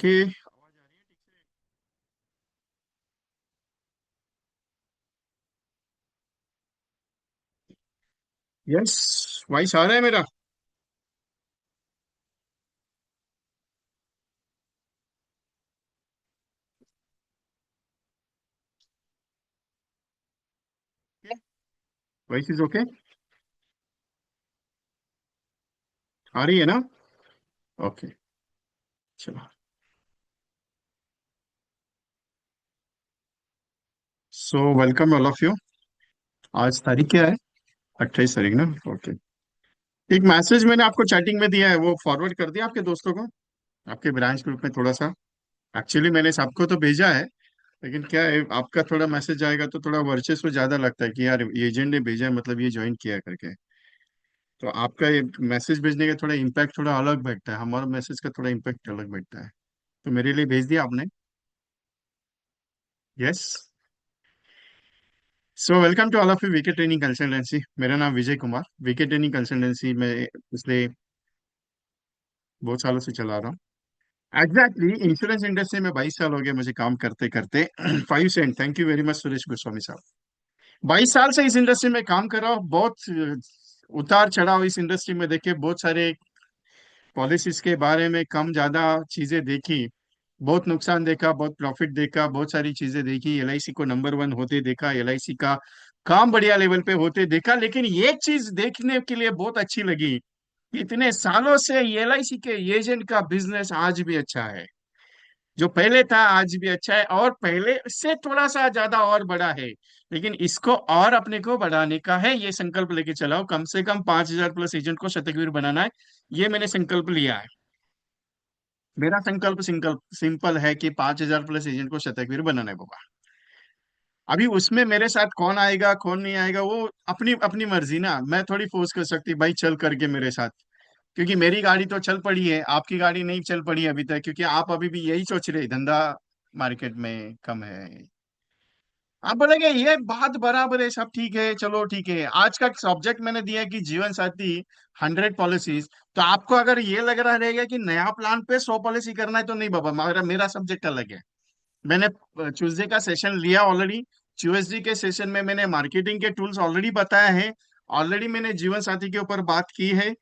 Okay. आवाज आ रही है ठीक से? यस। वॉइस आ रहा है मेरा? Voice is okay. आ रही है ना? ओके। चलो। So welcome all of you. आज तारीख क्या है? 28 तारीख ना? ओके। एक मैसेज मैंने आपको चैटिंग में दिया है, वो फॉरवर्ड कर दिया आपके दोस्तों को, आपके ब्रांच ग्रुप में थोड़ा सा। एक्चुअली मैंने सबको तो भेजा है, लेकिन क्या है, आपका थोड़ा मैसेज आएगा तो थोड़ा वर्चस्व ज्यादा लगता है कि यार ये एजेंट ने भेजा है, मतलब ये ज्वाइन किया है करके। तो आपका ये मैसेज भेजने का थोड़ा इम्पैक्ट थोड़ा अलग बैठता है, हमारा मैसेज का थोड़ा इम्पैक्ट अलग बैठता है। तो मेरे लिए भेज दिया आपने? Yes. So welcome to all of you VK training consultancy. मेरा नाम Vijay Kumar, VK training consultancy में पिछले बहुत सालों से चला रहा हूँ। एग्जैक्टली इंश्योरेंस इंडस्ट्री में 22 साल हो गए मुझे काम करते करते। 5 cent, thank you very much Suresh Goswami साहब। 22 साल से इस इंडस्ट्री में काम कर रहा हूँ। बहुत उतार चढ़ाव इस इंडस्ट्री में देखे, बहुत सारे पॉलिसीज के बारे में कम ज्यादा चीजें देखी, बहुत नुकसान देखा, बहुत प्रॉफिट देखा, बहुत सारी चीजें देखी, एलआईसी को नंबर 1 होते देखा, एलआईसी का काम बढ़िया लेवल पे होते देखा। लेकिन एक चीज देखने के लिए बहुत अच्छी लगी कि इतने सालों से एलआईसी के एजेंट का बिजनेस आज भी अच्छा है। जो पहले था आज भी अच्छा है, और पहले से थोड़ा सा ज्यादा और बड़ा है। लेकिन इसको और अपने को बढ़ाने का है, ये संकल्प लेके चलाओ। कम से कम 5,000 प्लस एजेंट को शतकवीर बनाना है, ये मैंने संकल्प लिया है। मेरा संकल्प संकल्प सिंपल है कि 5,000 प्लस एजेंट को शतकवीर बनाना है बाबा। अभी उसमें मेरे साथ कौन आएगा कौन नहीं आएगा वो अपनी अपनी मर्जी ना, मैं थोड़ी फोर्स कर सकती भाई चल करके मेरे साथ। क्योंकि मेरी गाड़ी तो चल पड़ी है, आपकी गाड़ी नहीं चल पड़ी अभी तक, क्योंकि आप अभी भी यही सोच रहे धंधा मार्केट में कम है। आप बोलेंगे ये बात बराबर है, सब ठीक है, चलो ठीक है। आज का सब्जेक्ट मैंने दिया है कि जीवन साथी 100 पॉलिसीज। तो आपको अगर ये लग रहा रहेगा कि नया प्लान पे 100 पॉलिसी करना है, तो नहीं बाबा, मेरा मेरा सब्जेक्ट अलग है। मैंने ट्यूसडे का सेशन लिया ऑलरेडी। ट्यूसडे के सेशन में मैंने मार्केटिंग के टूल्स ऑलरेडी बताए हैं। ऑलरेडी मैंने जीवन साथी के ऊपर बात की है।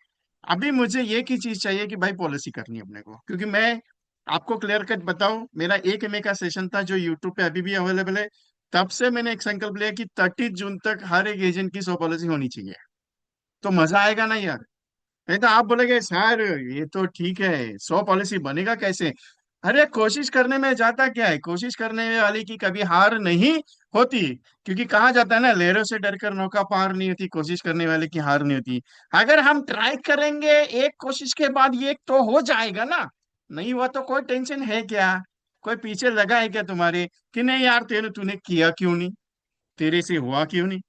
अभी मुझे ये की चीज चाहिए कि भाई पॉलिसी करनी है अपने को, क्योंकि मैं आपको क्लियर कट बताऊं, मेरा 1 मई का सेशन था जो यूट्यूब पे अभी भी अवेलेबल है। तब से मैंने एक संकल्प लिया कि 30 जून तक हर एक एजेंट की 100 पॉलिसी होनी चाहिए। तो मजा आएगा ना यार? नहीं तो आप बोलेगे सर ये तो ठीक है, 100 पॉलिसी बनेगा कैसे? अरे कोशिश करने में जाता क्या है, कोशिश करने वाले की कभी हार नहीं होती। क्योंकि कहा जाता है ना, लहरों से डरकर नौका पार नहीं होती, कोशिश करने वाले की हार नहीं होती। अगर हम ट्राई करेंगे, एक कोशिश के बाद ये तो हो जाएगा ना। नहीं हुआ तो कोई टेंशन है क्या? कोई पीछे लगा है क्या तुम्हारे कि नहीं यार तेरे तूने किया क्यों नहीं, तेरे से हुआ क्यों नहीं,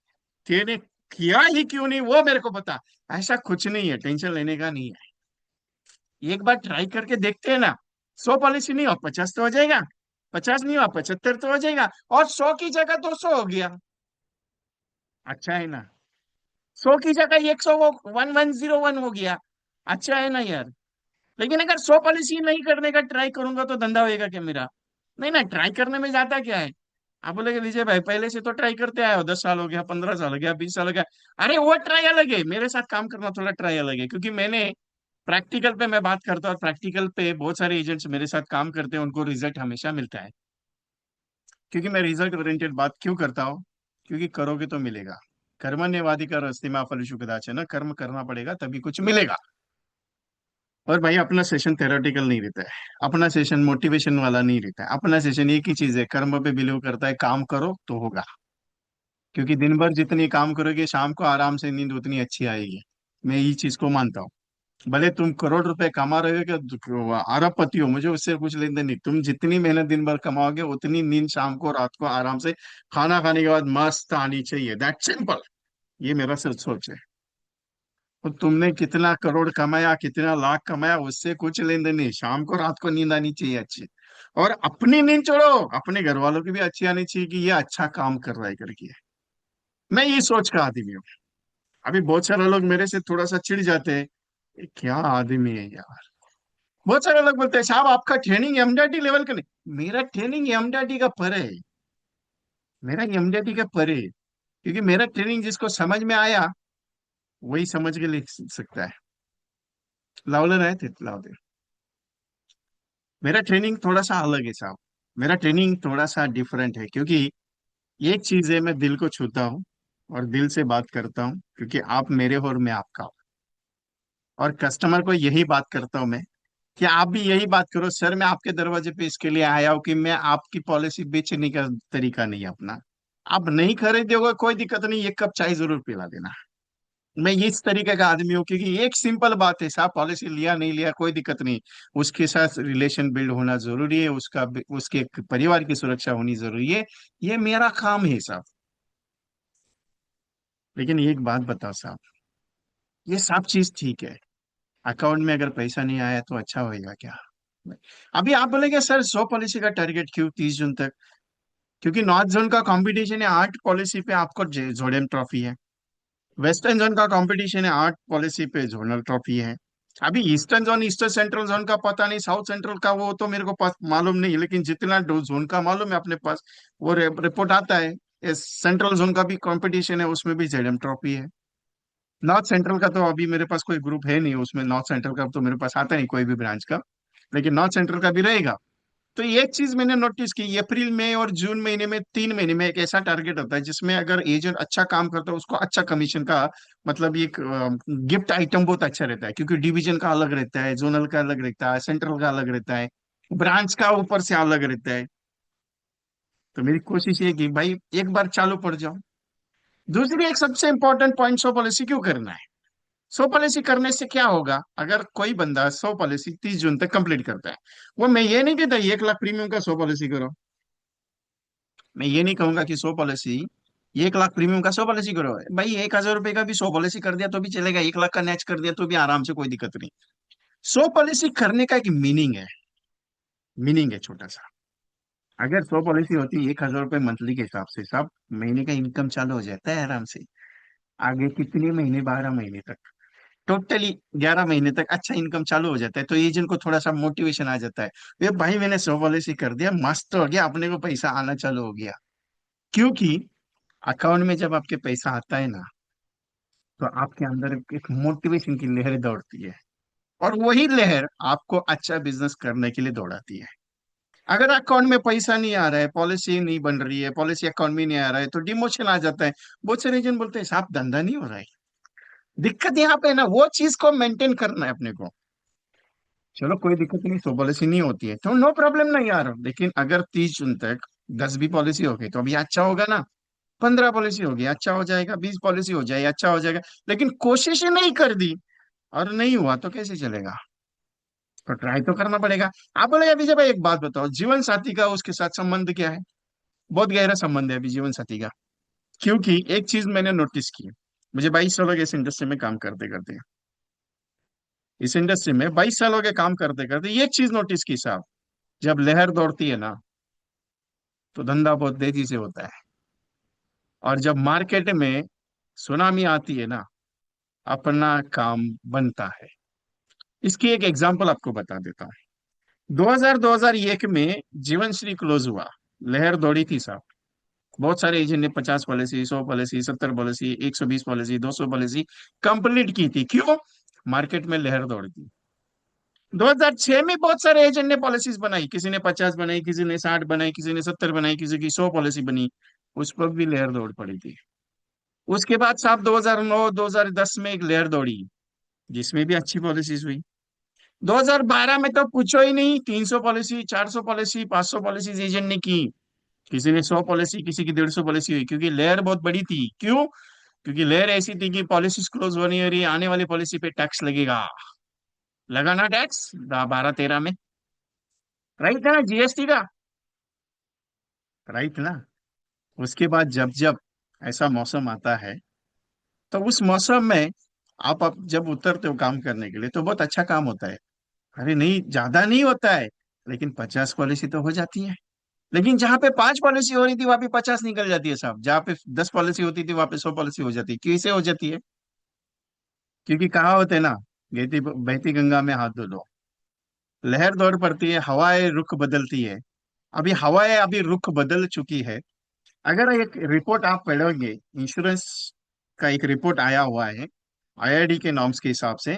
तेरे किया ही क्यों नहीं, वो मेरे को बता। ऐसा कुछ नहीं है, टेंशन लेने का नहीं है। एक बार ट्राई करके देखते हैं ना। 100 पॉलिसी नहीं हो 50 तो हो जाएगा, 50 नहीं हो 75 तो हो जाएगा, और 100 की जगह 200 हो गया। अच्छा है ना? 100 की जगह 100 वो 1101 हो गया। अच्छा है ना यार? लेकिन अगर 100 पॉलिसी नहीं करने का ट्राई करूंगा तो धंधा होएगा क्या मेरा? नहीं ना, ट्राई करने में जाता क्या है? आप बोलेगे विजय भाई पहले से तो ट्राई करते आए हो, 10 साल हो गया, 15 साल हो गया, 20 साल हो गया। अरे वो ट्राई अलग है, मेरे साथ काम करना थोड़ा ट्राई अलग है, क्योंकि मैंने प्रैक्टिकल पे मैं बात करता हूँ, और प्रैक्टिकल पे बहुत सारे एजेंट्स मेरे साथ काम करते हैं, उनको रिजल्ट हमेशा मिलता है। क्योंकि मैं रिजल्ट ओरिएंटेड बात क्यों करता हूँ? क्योंकि करोगे तो मिलेगा। कर्मण्यवादी का रस्ते में फलेषु कदाचन, कर्म करना पड़ेगा तभी कुछ मिलेगा। और भाई अपना सेशन थेरोटिकल नहीं रहता है, अपना सेशन मोटिवेशन वाला नहीं रहता है, अपना सेशन एक ही चीज है, कर्म पे बिलीव करता है, काम करो तो होगा। क्योंकि दिन भर जितनी काम करोगे शाम को आराम से नींद उतनी अच्छी आएगी। मैं ये चीज को मानता हूँ। भले तुम करोड़ रुपए कमा रहे हो क्या, अरबपति हो, मुझे उससे कुछ लेन देन नहीं। तुम जितनी मेहनत दिन भर कमाओगे उतनी नींद शाम को रात को आराम से खाना खाने के बाद मस्त आनी चाहिए, दैट सिंपल। ये मेरा सिर्फ सोच है। तो तुमने कितना करोड़ कमाया, कितना लाख कमाया, उससे कुछ लेन देन नहीं, शाम को रात को नींद आनी चाहिए अच्छी। और अपनी नींद छोड़ो, अपने घर वालों की भी अच्छी आनी चाहिए कि ये अच्छा काम कर रहा है करके। मैं ये सोच का आदमी हूँ। अभी बहुत सारे लोग मेरे से थोड़ा सा चिढ़ जाते हैं, ये क्या आदमी है यार। बहुत सारे लोग बोलते हैं साहब आपका ट्रेनिंग एमडीटी लेवल का नहीं। मेरा ट्रेनिंग एमडीटी का परे है। मेरा एमडीटी का परे है। क्योंकि मेरा ट्रेनिंग जिसको समझ में आया वही समझ के लिख सकता है। लावलं आहे ते लावते। मेरा ट्रेनिंग थोड़ा सा अलग है साहब। मेरा ट्रेनिंग थोड़ा सा डिफरेंट है, क्योंकि एक चीज है, मैं दिल को छूता हूँ और दिल से बात करता हूँ, क्योंकि आप मेरे हो और मैं आपका हूँ। और कस्टमर को यही बात करता हूँ मैं, कि आप भी यही बात करो सर, मैं आपके दरवाजे पे इसके लिए आया हूँ कि मैं आपकी पॉलिसी बेचने का तरीका नहीं है अपना। आप नहीं खरीदोगे कोई दिक्कत नहीं, एक कप चाय जरूर पिला देना। मैं इस तरीके का आदमी हूँ, क्योंकि एक सिंपल बात है साहब, पॉलिसी लिया नहीं लिया कोई दिक्कत नहीं। उसके साथ रिलेशन बिल्ड होना जरूरी है, उसके परिवार की सुरक्षा होनी जरूरी है। ये मेरा काम है साहब। लेकिन एक बात बताओ साहब, ये सब चीज ठीक है, अकाउंट में अगर पैसा नहीं आया तो अच्छा होएगा क्या? अभी आप बोलेंगे सर 100 पॉलिसी का टारगेट क्यों 30 जून तक? क्योंकि नॉर्थ जोन का कंपटीशन है 8 पॉलिसी पे, आपको जोडेम ट्रॉफी है। वेस्टर्न जोन का कंपटीशन है 8 पॉलिसी पे, जोनल ट्रॉफी है। अभी eastern zone, eastern central zone का पता नहीं, साउथ सेंट्रल का वो तो मेरे को मालूम नहीं, लेकिन जितना जोन का मालूम है अपने पास, वो रिपोर्ट आता है। इस सेंट्रल जोन का भी कंपटीशन है, उसमें भी जेडएम ट्रॉफी है। नॉर्थ सेंट्रल का तो अभी मेरे पास कोई ग्रुप है नहीं उसमें, नॉर्थ सेंट्रल का तो मेरे पास आता नहीं कोई भी ब्रांच का। लेकिन नॉर्थ सेंट्रल का भी रहेगा। तो एक चीज मैंने नोटिस की, अप्रैल में और जून महीने में, 3 महीने में एक ऐसा टारगेट होता है जिसमें अगर एजेंट अच्छा काम करता है उसको अच्छा कमीशन का, मतलब एक गिफ्ट आइटम बहुत अच्छा रहता है, क्योंकि डिवीजन का अलग रहता है, जोनल का अलग रहता है, सेंट्रल का अलग रहता है, ब्रांच का ऊपर से अलग रहता है। तो मेरी कोशिश ये कि भाई एक बार चालू पड़ जाओ। दूसरी एक सबसे इंपॉर्टेंट पॉइंट, 100 पॉलिसी क्यों करना है? 100 पॉलिसी करने से क्या होगा? अगर कोई बंदा 100 पॉलिसी 30 जून तक कंप्लीट करता है, वो, मैं ये नहीं कहता 1 लाख प्रीमियम का 100 पॉलिसी करो। मैं ये नहीं कहूंगा कि 100 पॉलिसी, 1 लाख प्रीमियम का 100 पॉलिसी करो। भाई 1,000 रुपए का भी 100 पॉलिसी कर दिया तो भी चलेगा, 1 लाख का मैच कर दिया तो भी आराम से, कोई दिक्कत नहीं। 100 पॉलिसी करने का एक मीनिंग है। मीनिंग है छोटा सा। अगर 100 पॉलिसी होती 1,000 रुपये मंथली के हिसाब से, सब महीने का इनकम चालू हो जाता है आराम से। आगे कितने महीने, 12 महीने तक, टोटली 11 महीने तक अच्छा इनकम चालू हो जाता है, तो एजेंट को थोड़ा सा मोटिवेशन आ जाता है। ये भाई मैंने 100 पॉलिसी कर दिया, मस्त हो गया, अपने को पैसा आना चालू हो गया। क्योंकि अकाउंट में जब आपके पैसा आता है ना, तो आपके अंदर एक मोटिवेशन की लहर दौड़ती है। और वही लहर आपको अच्छा बिजनेस करने के लिए दौड़ाती है। अगर अकाउंट में पैसा नहीं आ रहा है, पॉलिसी नहीं बन रही है, पॉलिसी अकाउंट में नहीं आ रहा है, तो डिमोशन आ जाता है। बहुत सारे एजेंट बोलते हैं साहब धंधा नहीं हो रहा है। दिक्कत यहाँ पे है ना, वो चीज को मेंटेन करना है अपने को। चलो कोई दिक्कत नहीं, 100 पॉलिसी नहीं होती है तो नो प्रॉब्लम नहीं यार, लेकिन अगर 30 जून तक 10 भी पॉलिसी हो गई तो अभी अच्छा होगा ना। 15 पॉलिसी हो गई अच्छा हो जाएगा, 20 पॉलिसी हो जाए अच्छा हो जाएगा। लेकिन कोशिश ही नहीं कर दी और नहीं हुआ तो कैसे चलेगा? तो ट्राई तो करना पड़ेगा। आप बोले विजय भाई एक बात बताओ, जीवन साथी का उसके साथ संबंध क्या है? बहुत गहरा संबंध है अभी जीवन साथी का। क्योंकि एक चीज मैंने नोटिस की, मुझे 22 साल हो गए इस इंडस्ट्री में काम करते करते। इस इंडस्ट्री में 22 साल हो गए काम करते करते, ये चीज नोटिस की साहब, जब लहर दौड़ती है ना, तो धंधा बहुत तेजी से होता है। और जब मार्केट में सुनामी आती है ना, अपना काम बनता है। इसकी एक एग्जांपल आपको बता देता हूँ। 2001 में जीवन श्री क्लोज हुआ, लहर दौड़ी थी साहब। बहुत सारे एजेंट ने 50 policy, 100 policy, 70 policy, 120 policy, 200 policy complete की थी। क्यों? मार्केट में लहर दौड़ी थी। 2006 में बहुत सारे एजेंट ने पॉलिसीज बनाई, किसी ने 50 बनाई, किसी ने 60 बनाई, किसी ने 70 बनाई, किसी की 100 पॉलिसी बनी। उस पर भी लहर दौड़ पड़ी थी। उसके बाद साहब 2009 2010 में एक लहर दौड़ी, जिसमें भी अच्छी पॉलिसीज हुई। 2012 में तो पूछो ही नहीं, 300 पॉलिसी, 400 पॉलिसी, 500 पॉलिसी एजेंट ने की। किसी ने 100 पॉलिसी, किसी की 150 पॉलिसी हुई, क्योंकि लेयर बहुत बड़ी थी। क्यों? क्योंकि लेयर ऐसी थी कि पॉलिसी क्लोज होनी हो रही है, आने वाली पॉलिसी पे टैक्स लगेगा। लगा ना टैक्स 12-13 में? राइट है ना, जीएसटी का? राइट ना? उसके बाद जब जब ऐसा मौसम आता है, तो उस मौसम में आप जब उतरते हो काम करने के लिए तो बहुत अच्छा काम होता है। अरे नहीं, ज्यादा नहीं होता है, लेकिन 50 पॉलिसी तो हो जाती है। लेकिन जहां पे 5 पॉलिसी हो रही थी वहां पे 50 निकल जाती है साहब, जहाँ पे 10 पॉलिसी होती थी वहां पे 100 पॉलिसी हो जाती है। कैसे हो जाती है? क्योंकि कहावत है ना, बहती बहती गंगा में हाथ धो लो। लहर दौड़ पड़ती है, हवाएं रुख बदलती है। अभी हवाएं अभी रुख बदल चुकी है। अगर एक रिपोर्ट आप पढ़ोगे, इंश्योरेंस का एक रिपोर्ट आया हुआ है आईआईडी के नॉर्म्स के हिसाब से,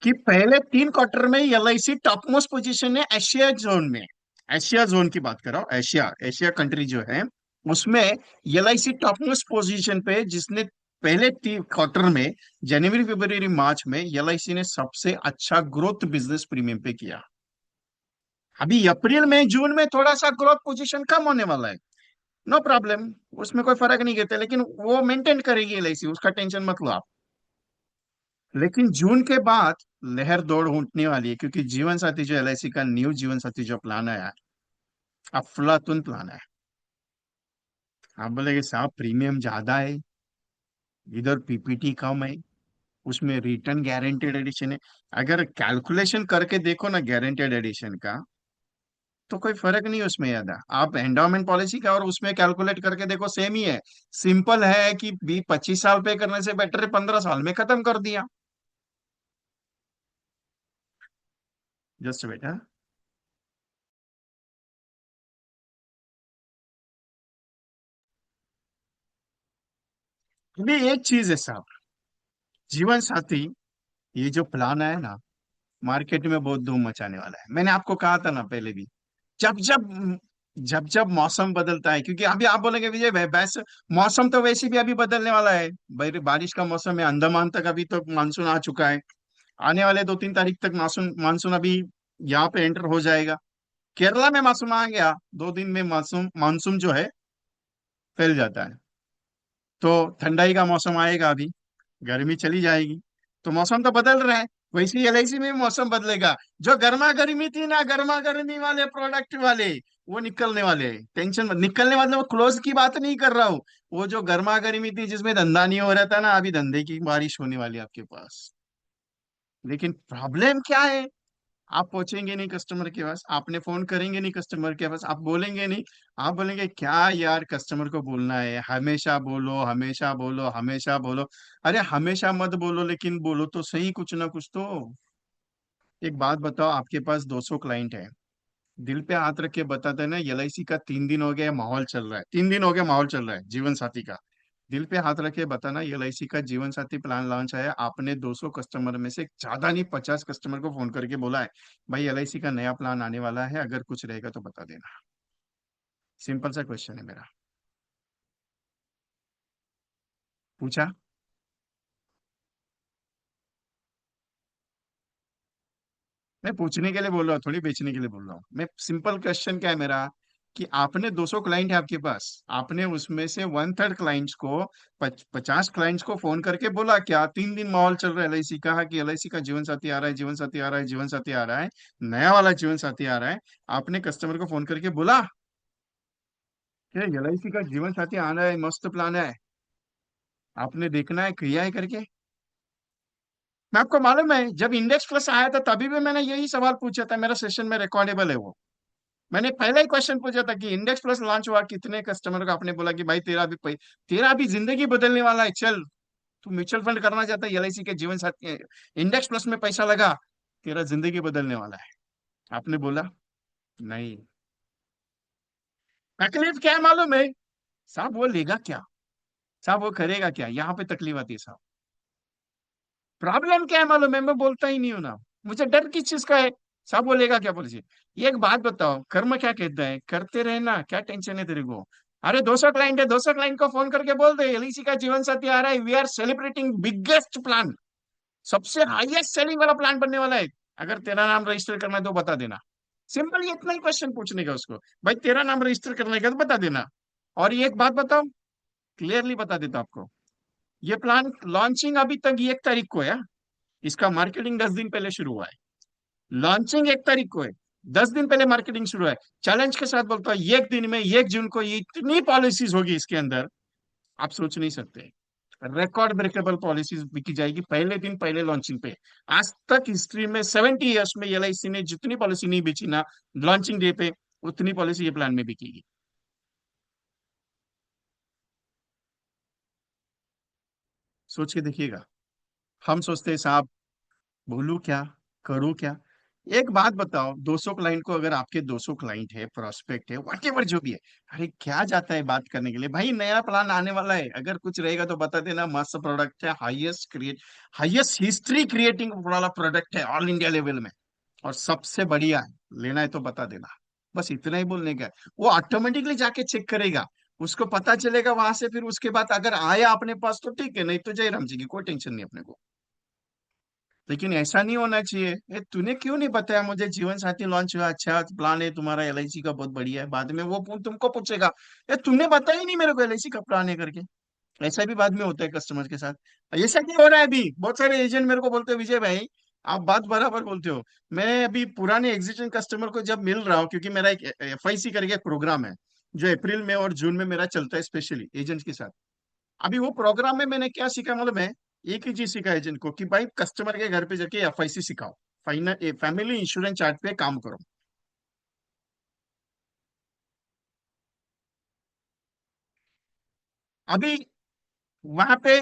कि पहले 3 क्वार्टर में एलआईसी टॉप मोस्ट पोजीशन है एशिया जोन में। एशिया जोन की बात कर रहा हूँ, एशिया एशिया कंट्री जो है उसमें एलआईसी टॉप मोस्ट पोजीशन पे, जिसने पहले 3 क्वार्टर में, जनवरी फरवरी मार्च में एलआईसी ने सबसे अच्छा ग्रोथ बिजनेस प्रीमियम पे किया। अभी अप्रैल में जून में थोड़ा सा ग्रोथ पोजीशन कम होने वाला है, नो प्रॉब्लम, उसमें कोई फर्क नहीं करता, लेकिन वो मेंटेन करेगी एलआईसी, उसका टेंशन मत लो आप। लेकिन जून के बाद लहर दौड़ उठने वाली है, क्योंकि जीवन साथी जो एलआईसी का न्यू जीवन साथी जो प्लान है यार, अफलातुन प्लान है। आप बोलेगे साहब प्रीमियम ज्यादा है, इधर पीपीटी कम है, उसमें रिटर्न गारंटेड एडिशन है। अगर कैलकुलेशन करके देखो ना गारंटेड एडिशन का, तो कोई फर्क नहीं उसमें ज्यादा। आप एंडोमेंट पॉलिसी का और उसमें कैलकुलेट करके देखो, सेम ही है। सिंपल है कि 25 साल पे करने से बेटर है 15 साल में खत्म कर दिया। जस्ट बेटा, अभी एक चीज है साहब, जीवन साथी ये जो प्लान है ना, मार्केट में बहुत धूम मचाने वाला है। मैंने आपको कहा था ना पहले भी, जब जब जब जब मौसम बदलता है, क्योंकि अभी आप बोलेंगे विजय भाई वैसे मौसम तो वैसे भी अभी बदलने वाला है भाई, बारिश का मौसम है, अंडमान तक अभी तो मानसून आ चुका है। आने वाले 2-3 तारीख तक मानसून मानसून अभी यहाँ पे एंटर हो जाएगा। केरला में मानसून आ गया, 2 दिन में मानसून मानसून जो है फैल जाता है। तो ठंडाई का मौसम आएगा, अभी गर्मी चली जाएगी। तो मौसम तो बदल रहा है, वैसे ही एलआईसी में भी मौसम बदलेगा। जो गर्मा गर्मी थी ना, गर्मा गर्मी वाले प्रोडक्ट वाले, वो निकलने वाले हैं। टेंशन मत, निकलने वाले वो क्लोज की बात नहीं कर रहा हूँ। वो जो गर्मा गर्मी थी जिसमें धंधा नहीं हो रहा था ना, अभी धंधे की बारिश होने वाली है आपके पास। लेकिन प्रॉब्लम क्या है, आप पहुंचेंगे नहीं कस्टमर के पास, आपने फोन करेंगे नहीं कस्टमर के पास, आप बोलेंगे नहीं। आप बोलेंगे क्या यार, कस्टमर को बोलना है, हमेशा बोलो हमेशा बोलो हमेशा बोलो। अरे हमेशा मत बोलो, लेकिन बोलो तो सही कुछ ना कुछ तो। एक बात बताओ, आपके पास 200 क्लाइंट है, दिल पे हाथ रख के बताते हैं ना, एलआईसी का 3 दिन हो गया माहौल चल रहा है, 3 दिन हो गया माहौल चल रहा है जीवन साथी का। दिल पे हाथ रख के बताना, एलआईसी का जीवन साथी प्लान लॉन्च आया, आपने 200 कस्टमर में से ज्यादा नहीं 50 कस्टमर को फोन करके बोला है भाई एलआईसी का नया प्लान आने वाला है, अगर कुछ रहेगा तो बता देना। सिंपल सा क्वेश्चन है मेरा। पूछा? मैं पूछने के लिए बोल रहा हूँ, थोड़ी बेचने के लिए बोल रहा हूँ मैं। सिंपल क्वेश्चन क्या है मेरा, कि आपने 200 क्लाइंट है आपके पास, आपने उसमें से 1/3 क्लाइंट्स को, 50 क्लाइंट्स को फोन करके बोला क्या, 3 दिन माहौल चल रहा है एलआईसी का, कि एलआईसी का जीवन साथी आ रहा है, जीवन साथी आ रहा है, जीवन साथी आ रहा है, नया वाला जीवन साथी आ रहा है। आपने कस्टमर को फोन करके बोला कि एलआईसी का जीवन साथी आना है, मस्त प्लान है, आपने देखना है, किया है करके। मैं आपको मालूम है, जब इंडेक्स प्लस आया था तभी भी मैंने यही सवाल पूछा था, मेरा सेशन में रिकॉर्डेबल है वो। मैंने पहला ही क्वेश्चन पूछा था कि इंडेक्स प्लस लॉन्च हुआ, कितने कस्टमर को आपने बोला कि भाई तेरा भी जिंदगी बदलने वाला है, चल तू म्यूचुअल फंड करना चाहता है, एलआईसी के जीवन साथी इंडेक्स प्लस में पैसा लगा, तेरा जिंदगी बदलने वाला है। आपने बोला नहीं। तकलीफ क्या है मालूम है साहब, वो लेगा क्या, साहब वो करेगा क्या, यहाँ पे तकलीफ आती है साहब। प्रॉब्लम क्या है मालूम है, मैं बोलता ही नहीं हूं ना, मुझे डर किस चीज का है। साहब बोलेगा क्या पॉलिसी। ये एक बात बताओ, कर्म क्या कहता है, करते रहना, क्या टेंशन है तेरे को। अरे 200 क्लाइंट है, 200 क्लाइंट को फोन करके बोल दे एलआईसी का जीवन साथी आ रहा है, we are celebrating biggest plan, सबसे हाईएस्ट सेलिंग वाला प्लान बनने वाला है, अगर तेरा नाम रजिस्टर करना है तो बता देना। सिंपल, ये इतना ही क्वेश्चन पूछने का उसको, भाई तेरा नाम रजिस्टर करने का तो बता देना। और ये एक बात बताओ, क्लियरली बता देता आपको, ये प्लान लॉन्चिंग अभी तक 1 तारीख को है, इसका मार्केटिंग 10 दिन पहले शुरू हुआ है। लॉन्चिंग 1 तारीख को है, 10 दिन पहले मार्केटिंग शुरू है। चैलेंज के साथ बोलता हूँ, 1 दिन में 1 जून को ये इतनी पॉलिसीज होगी इसके अंदर, आप सोच नहीं सकते। रिकॉर्ड ब्रेकेबल पॉलिसीज बिकी जाएगी पहले दिन, पहले लॉन्चिंग पे। आज तक हिस्ट्री में 70 ईयर्स में एलआईसी ने जितनी पॉलिसी नहीं बेची ना लॉन्चिंग डे पे, उतनी पॉलिसी ये प्लान में बिकेगी। सोच के देखिएगा। हम सोचते हैं साहब बोलू क्या, करूँ क्या, एक बात बताओ, 200 क्लाइंट को, अगर आपके 200 क्लाइंट है, प्रोस्पेक्ट है, व्हाटएवर जो भी है, अरे क्या जाता है बात करने के लिए भाई, नया प्लान आने वाला है, अगर कुछ रहेगा तो बता देना, मस्त प्रोडक्ट है, हाईएस्ट हिस्ट्री क्रिएटिंग वाला प्रोडक्ट है ऑल इंडिया लेवल में, और सबसे बढ़िया है, लेना है तो बता देना। बस इतना ही बोलने का है। वो ऑटोमेटिकली जाके चेक करेगा, उसको पता चलेगा वहां से, फिर उसके बाद अगर आया अपने पास तो ठीक है, नहीं तो जय राम जी की, कोई टेंशन नहीं अपने को। लेकिन ऐसा नहीं होना चाहिए, तूने क्यों नहीं बताया मुझे, जीवन साथी लॉन्च हुआ, अच्छा प्लान है तुम्हारा एलआईसी का, बहुत बढ़िया है, बाद में वो तुमको पूछेगा, तूने बताया ही नहीं मेरे को एलआईसी का प्लान है करके। ऐसा भी बाद में होता है कस्टमर के साथ। ऐसा क्या हो रहा है अभी, बहुत सारे एजेंट मेरे को बोलते हैं, विजय भाई आप बात बराबर बोलते हो। मैं अभी पुराने एग्जिस्टिंग कस्टमर को जब मिल रहा हूँ, क्योंकि मेरा एक एफआईसी करके एक प्रोग्राम है जो अप्रैल में और जून में मेरा चलता है, स्पेशली एजेंट्स के साथ। अभी वो प्रोग्राम में मैंने क्या सीखा मालूम है, एक ही चीज सीखा एजेंट को, कि भाई कस्टमर के घर पे जाके एफआईसी सिखाओ, फाइनल फैमिली इंश्योरेंस चार्ट पे काम करो। अभी वहां पे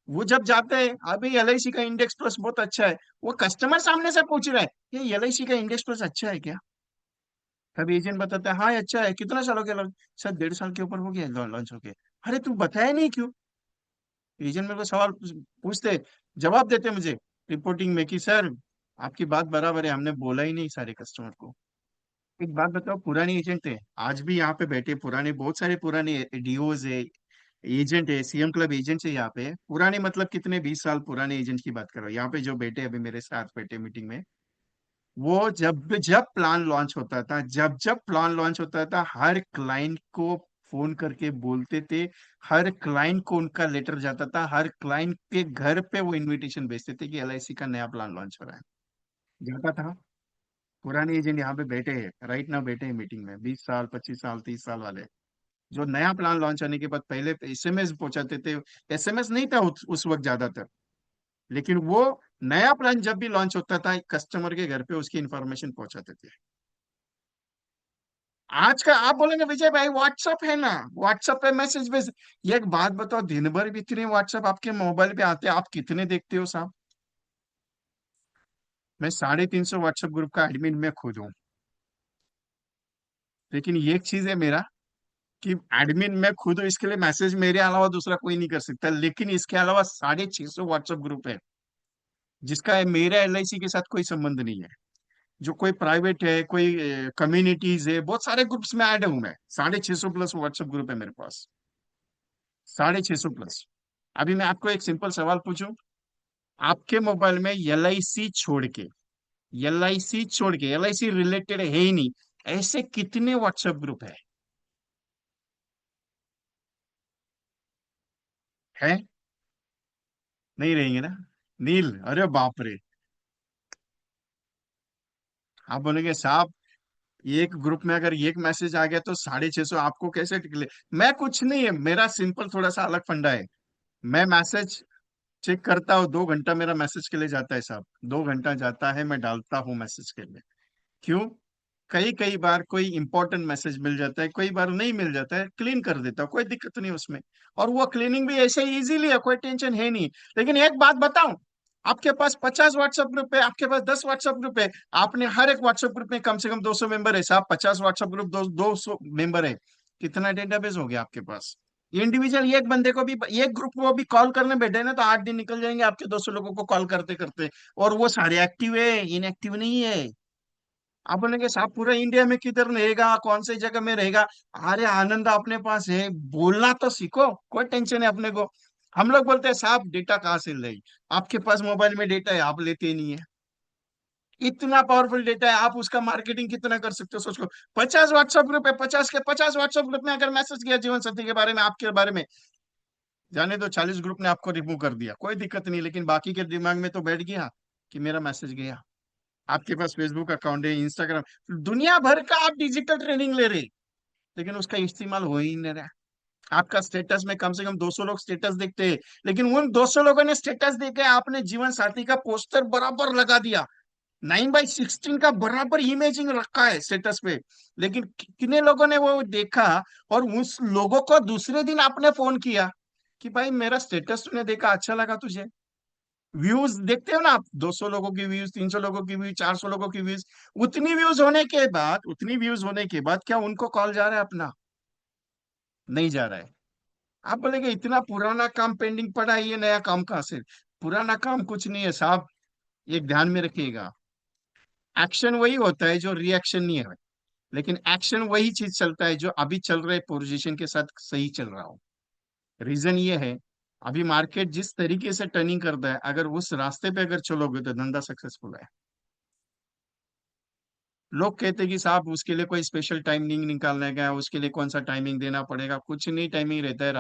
वो जब जाते हैं, अभी एलआईसी का इंडेक्स प्लस बहुत अच्छा है, वो कस्टमर सामने से पूछ रहा है, ये एलआईसी का इंडेक्स प्लस अच्छा है क्या? तब एजेंट बताता है, हाँ ये अच्छा है, कितना साल हो गया लॉन्च? सर 1.5 साल के ऊपर हो गया लॉन्च हो गया। अरे तू बताया नहीं क्यों? एजेंट मेरे को सवाल पूछते, जवाब देते मुझे रिपोर्टिंग में कि सर आपकी बात बराबर है, हमने बोला ही नहीं सारे कस्टमर को। एक बात बताओ, पुराने एजेंट थे, आज भी यहाँ पे बैठे पुराने, बहुत सारे पुराने डीओज है, एजेंट है, सीएम क्लब एजेंट है यहाँ पे, पुराने मतलब कितने, 20 साल पुराने एजेंट की बात करो, यहाँ पे जो बैठे अभी मेरे साथ बैठे मीटिंग में, वो जब जब प्लान लॉन्च होता था, जब जब प्लान लॉन्च होता था, हर क्लाइंट को फोन करके बोलते थे, हर क्लाइंट को उनका लेटर जाता था, हर क्लाइंट के घर पे वो इनविटेशन भेजते थे कि एलआईसी का नया प्लान लॉन्च हो रहा है। जाता था। पुराने एजेंट यहाँ पे बैठे हैं, राइट ना, बैठे हैं मीटिंग में, 20 साल, 25 साल, 30 साल वाले, जो नया प्लान लॉन्च होने के बाद पहले एसएमएस पहुंचाते थे। एसएमएस नहीं था उस वक्त ज्यादातर, लेकिन वो नया प्लान जब भी लॉन्च होता था, कस्टमर के घर पे उसकी इंफॉर्मेशन पहुंचाते थे। आज का आप बोलेंगे विजय भाई व्हाट्सअप है ना, व्हाट्सअप पे मैसेज भेज। ये एक बात बताओ, दिन भर भी इतने व्हाट्सअप आपके मोबाइल पे आते हैं, आप कितने देखते हो साहब? मैं 350 व्हाट्सएप ग्रुप का एडमिन मैं खुद हूँ। लेकिन ये एक चीज है मेरा, कि एडमिन मैं खुद हूँ, इसके लिए मैसेज मेरे अलावा दूसरा कोई नहीं कर सकता, लेकिन इसके अलावा 650 व्हाट्सएप ग्रुप है, जिसका मेरा एलआईसी के साथ कोई संबंध नहीं है, जो कोई प्राइवेट है, कोई कम्युनिटीज है, बहुत सारे ग्रुप्स में ऐड हूं मैं। 650 प्लस व्हाट्सएप ग्रुप है मेरे पास, 650 प्लस। अभी मैं आपको एक सिंपल सवाल पूछूं, आपके मोबाइल में एलआईसी रिलेटेड है ही नहीं, ऐसे कितने व्हाट्सएप ग्रुप है? नहीं रहेंगे ना? नील, अरे बाप रे। आप बोलेंगे साहब, एक ग्रुप में अगर एक मैसेज आ गया तो 650 आपको कैसे टिकले? मैं कुछ नहीं है, मेरा सिंपल थोड़ा सा अलग फंडा है। मैं मैसेज चेक करता हूँ, 2 घंटा मेरा मैसेज के लिए जाता है साहब, 2 घंटा जाता है, मैं डालता हूँ मैसेज के लिए। क्यों? कई कई बार कोई इंपॉर्टेंट मैसेज मिल जाता है, कई बार नहीं मिल जाता है, क्लीन कर देता हूँ, कोई दिक्कत नहीं उसमें। और वो क्लीनिंग भी ऐसे इजीली है, कोई टेंशन है नहीं। लेकिन एक बात बताऊं, आपके पास 50 व्हाट्सएप ग्रुप है, आपके पास 10 व्हाट्सएप ग्रुप है, आपने हर एक व्हाट्सएप ग्रुप में कम से कम 200 मेंबर है साहब, 50 व्हाट्सएप ग्रुप, 200 मेंबर है, कितना डेटाबेस हो गया आपके पास? इंडिविजुअल एक बंदे को भी, एक ग्रुप को भी कॉल करने बैठे ना तो 8 दिन निकल जाएंगे आपके, 200 लोगों को कॉल करते करते। और वो सारे एक्टिव है, इनएक्टिव नहीं है। आप बोलेंगे साहब पूरा इंडिया में किधर रहेगा, कौन सी जगह में रहेगा? अरे आनंद अपने पास है, बोलना तो सीखो, कोई टेंशन है अपने को। हम लोग बोलते हैं साहब डेटा कहाँ से ले, आपके पास मोबाइल में डेटा है, आप लेते ही नहीं है। इतना पावरफुल डेटा है, आप उसका मार्केटिंग कितना कर सकते हो सोचो। 50 व्हाट्सएप ग्रुप है, 50 के 50 व्हाट्सएप ग्रुप में अगर मैसेज किया जीवन साथी के बारे में, आपके बारे में, जाने दो 40 ग्रुप ने आपको रिमूव कर दिया, कोई दिक्कत नहीं, लेकिन बाकी के दिमाग में तो बैठ गया कि मेरा मैसेज गया। आपके पास फेसबुक अकाउंट है, इंस्टाग्राम, दुनिया भर का आप डिजिटल ट्रेनिंग ले रहे, लेकिन उसका इस्तेमाल हो ही नहीं रहा। आपका स्टेटस में कम से कम 200 लोग स्टेटस देखते हैं, लेकिन उन 200 लोगों ने स्टेटस देखे, आपने जीवन साथी का पोस्टर बराबर लगा दिया, 9:16 का बराबर इमेजिंग रखा है स्टेटस पे, लेकिन कितने लोगों ने वो देखा? और उस लोगों को दूसरे दिन आपने फोन किया कि भाई मेरा स्टेटस तूने देखा, अच्छा लगा तुझे? व्यूज देखते हो ना आप, 200 लोगों की व्यूज, 300 लोगों की व्यूज, 400 लोगों की व्यूज, उतनी व्यूज होने के बाद क्या उनको कॉल जा रहा है अपना? नहीं जा रहा है। आप बोलेंगे इतना पुराना काम पेंडिंग पड़ा है, ये नया काम कहाँ से? पुराना काम कुछ नहीं है साहब, एक ध्यान में रखिएगा। एक्शन वही होता है जो रिएक्शन नहीं है, लेकिन एक्शन वही चीज चलता है जो अभी चल रहे पोजीशन के साथ सही चल रहा हो। रीजन ये है, अभी मार्केट जिस तरीके से टर्निंग करता है, अगर उस रास्ते पे अगर चलोगे तो धंधा सक्सेसफुल है। लोग कहते हैं कि साहब उसके लिए कोई स्पेशल टाइमिंग निकालने का है, उसके लिए कौन सा टाइमिंग देना पड़ेगा, कुछ नहीं टाइमिंग रहता है।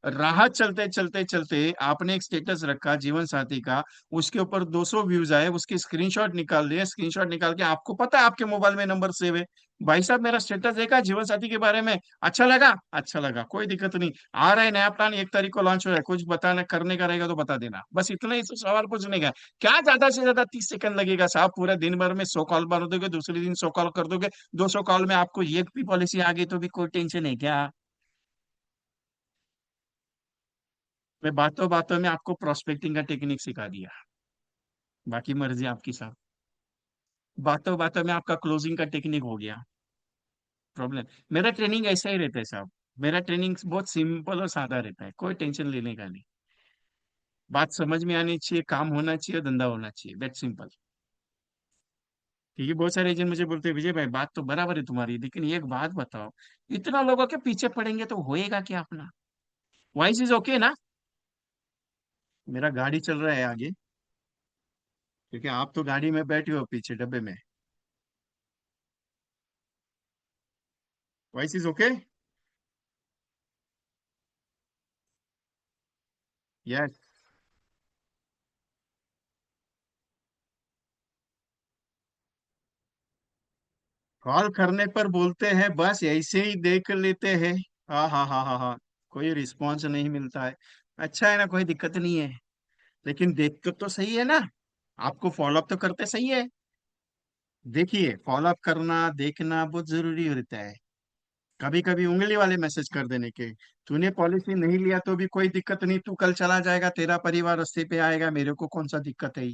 राह चलते चलते चलते आपने एक स्टेटस रखा जीवन साथी का, उसके ऊपर 200 व्यूज आए, उसके स्क्रीनशॉट निकाल लिए, स्क्रीनशॉट निकाल के आपको पता है आपके मोबाइल में नंबर सेव है, भाई साहब मेरा स्टेटस देखा जीवन साथी के बारे में, अच्छा लगा, अच्छा लगा, कोई दिक्कत नहीं, आ रहा है नया प्लान 1 तारीख को लॉन्च हो रहा है, कुछ बताना करने का रहेगा तो बता देना, बस इतना ही तो सवाल पूछने का है। क्या ज्यादा से ज्यादा 30 सेकंड लगेगा साहब, पूरा दिन भर में 100 कॉल मार दोगे, दूसरे दिन 100 कॉल कर दोगे, 200 कॉल में आपको ये भी पॉलिसी आ गई तो भी कोई टेंशन है क्या? मैं बातों बातों में आपको प्रोस्पेक्टिंग का टेक्निक सिखा दिया, बाकी मर्जी आपकी साहब। बातों बातों में आपका क्लोजिंग का टेक्निक हो गया। प्रॉब्लम, मेरा ट्रेनिंग ऐसा ही रहता है साहब। मेरा ट्रेनिंग बहुत सिंपल और सादा रहता है, कोई टेंशन लेने का नहीं। बात समझ में आनी चाहिए, काम होना चाहिए, धंधा होना चाहिए, दैट सिंपल। क्योंकि बहुत सारे एजेंट मुझे बोलते हैं विजय भाई बात तो बराबर है तुम्हारी, लेकिन एक बात बताओ, इतना लोगों के पीछे पड़ेंगे तो होएगा क्या अपना? वॉइस इज ओके ना? मेरा गाड़ी चल रहा है आगे, क्योंकि आप तो गाड़ी में बैठे हो पीछे डब्बे में। Voice is okay? Yes. Call करने पर बोलते हैं बस ऐसे ही देख लेते हैं। हाँ हाँ हाँ हाँ हाँ। कोई रिस्पॉन्स नहीं मिलता है। अच्छा है ना, कोई दिक्कत नहीं है, लेकिन देखते तो सही है ना, आपको फॉलोअप तो करते सही है। देखिए फॉलोअप करना देखना बहुत जरूरी होता है। कभी कभी उंगली वाले मैसेज कर देने के, तूने पॉलिसी नहीं लिया तो भी कोई दिक्कत नहीं, तू कल चला जाएगा, तेरा परिवार रास्ते पे आएगा, मेरे को कौन सा दिक्कत है।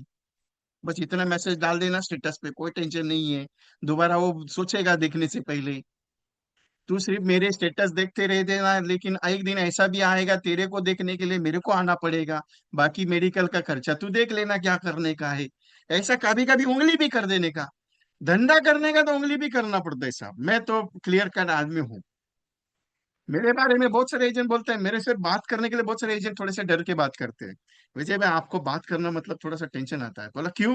बस इतना मैसेज डाल देना स्टेटस पे, कोई टेंशन नहीं है। दोबारा वो सोचेगा देखने से पहले। तू सिर्फ मेरे स्टेटस देखते रह देना, लेकिन एक दिन ऐसा भी आएगा तेरे को देखने के लिए मेरे को आना पड़ेगा, बाकी मेडिकल का खर्चा तू देख लेना क्या करने का है। ऐसा कभी कभी उंगली भी कर देने का, धंधा करने का तो उंगली भी करना पड़ता है साहब, मैं तो क्लियर कट आदमी हूँ। मेरे बारे में बहुत सारे एजेंट बोलते हैं, मेरे से बात करने के लिए बहुत सारे एजेंट थोड़े से डर के बात करते हैं। विजय भाई आपको बात करना मतलब थोड़ा सा टेंशन आता है, बोला क्यों?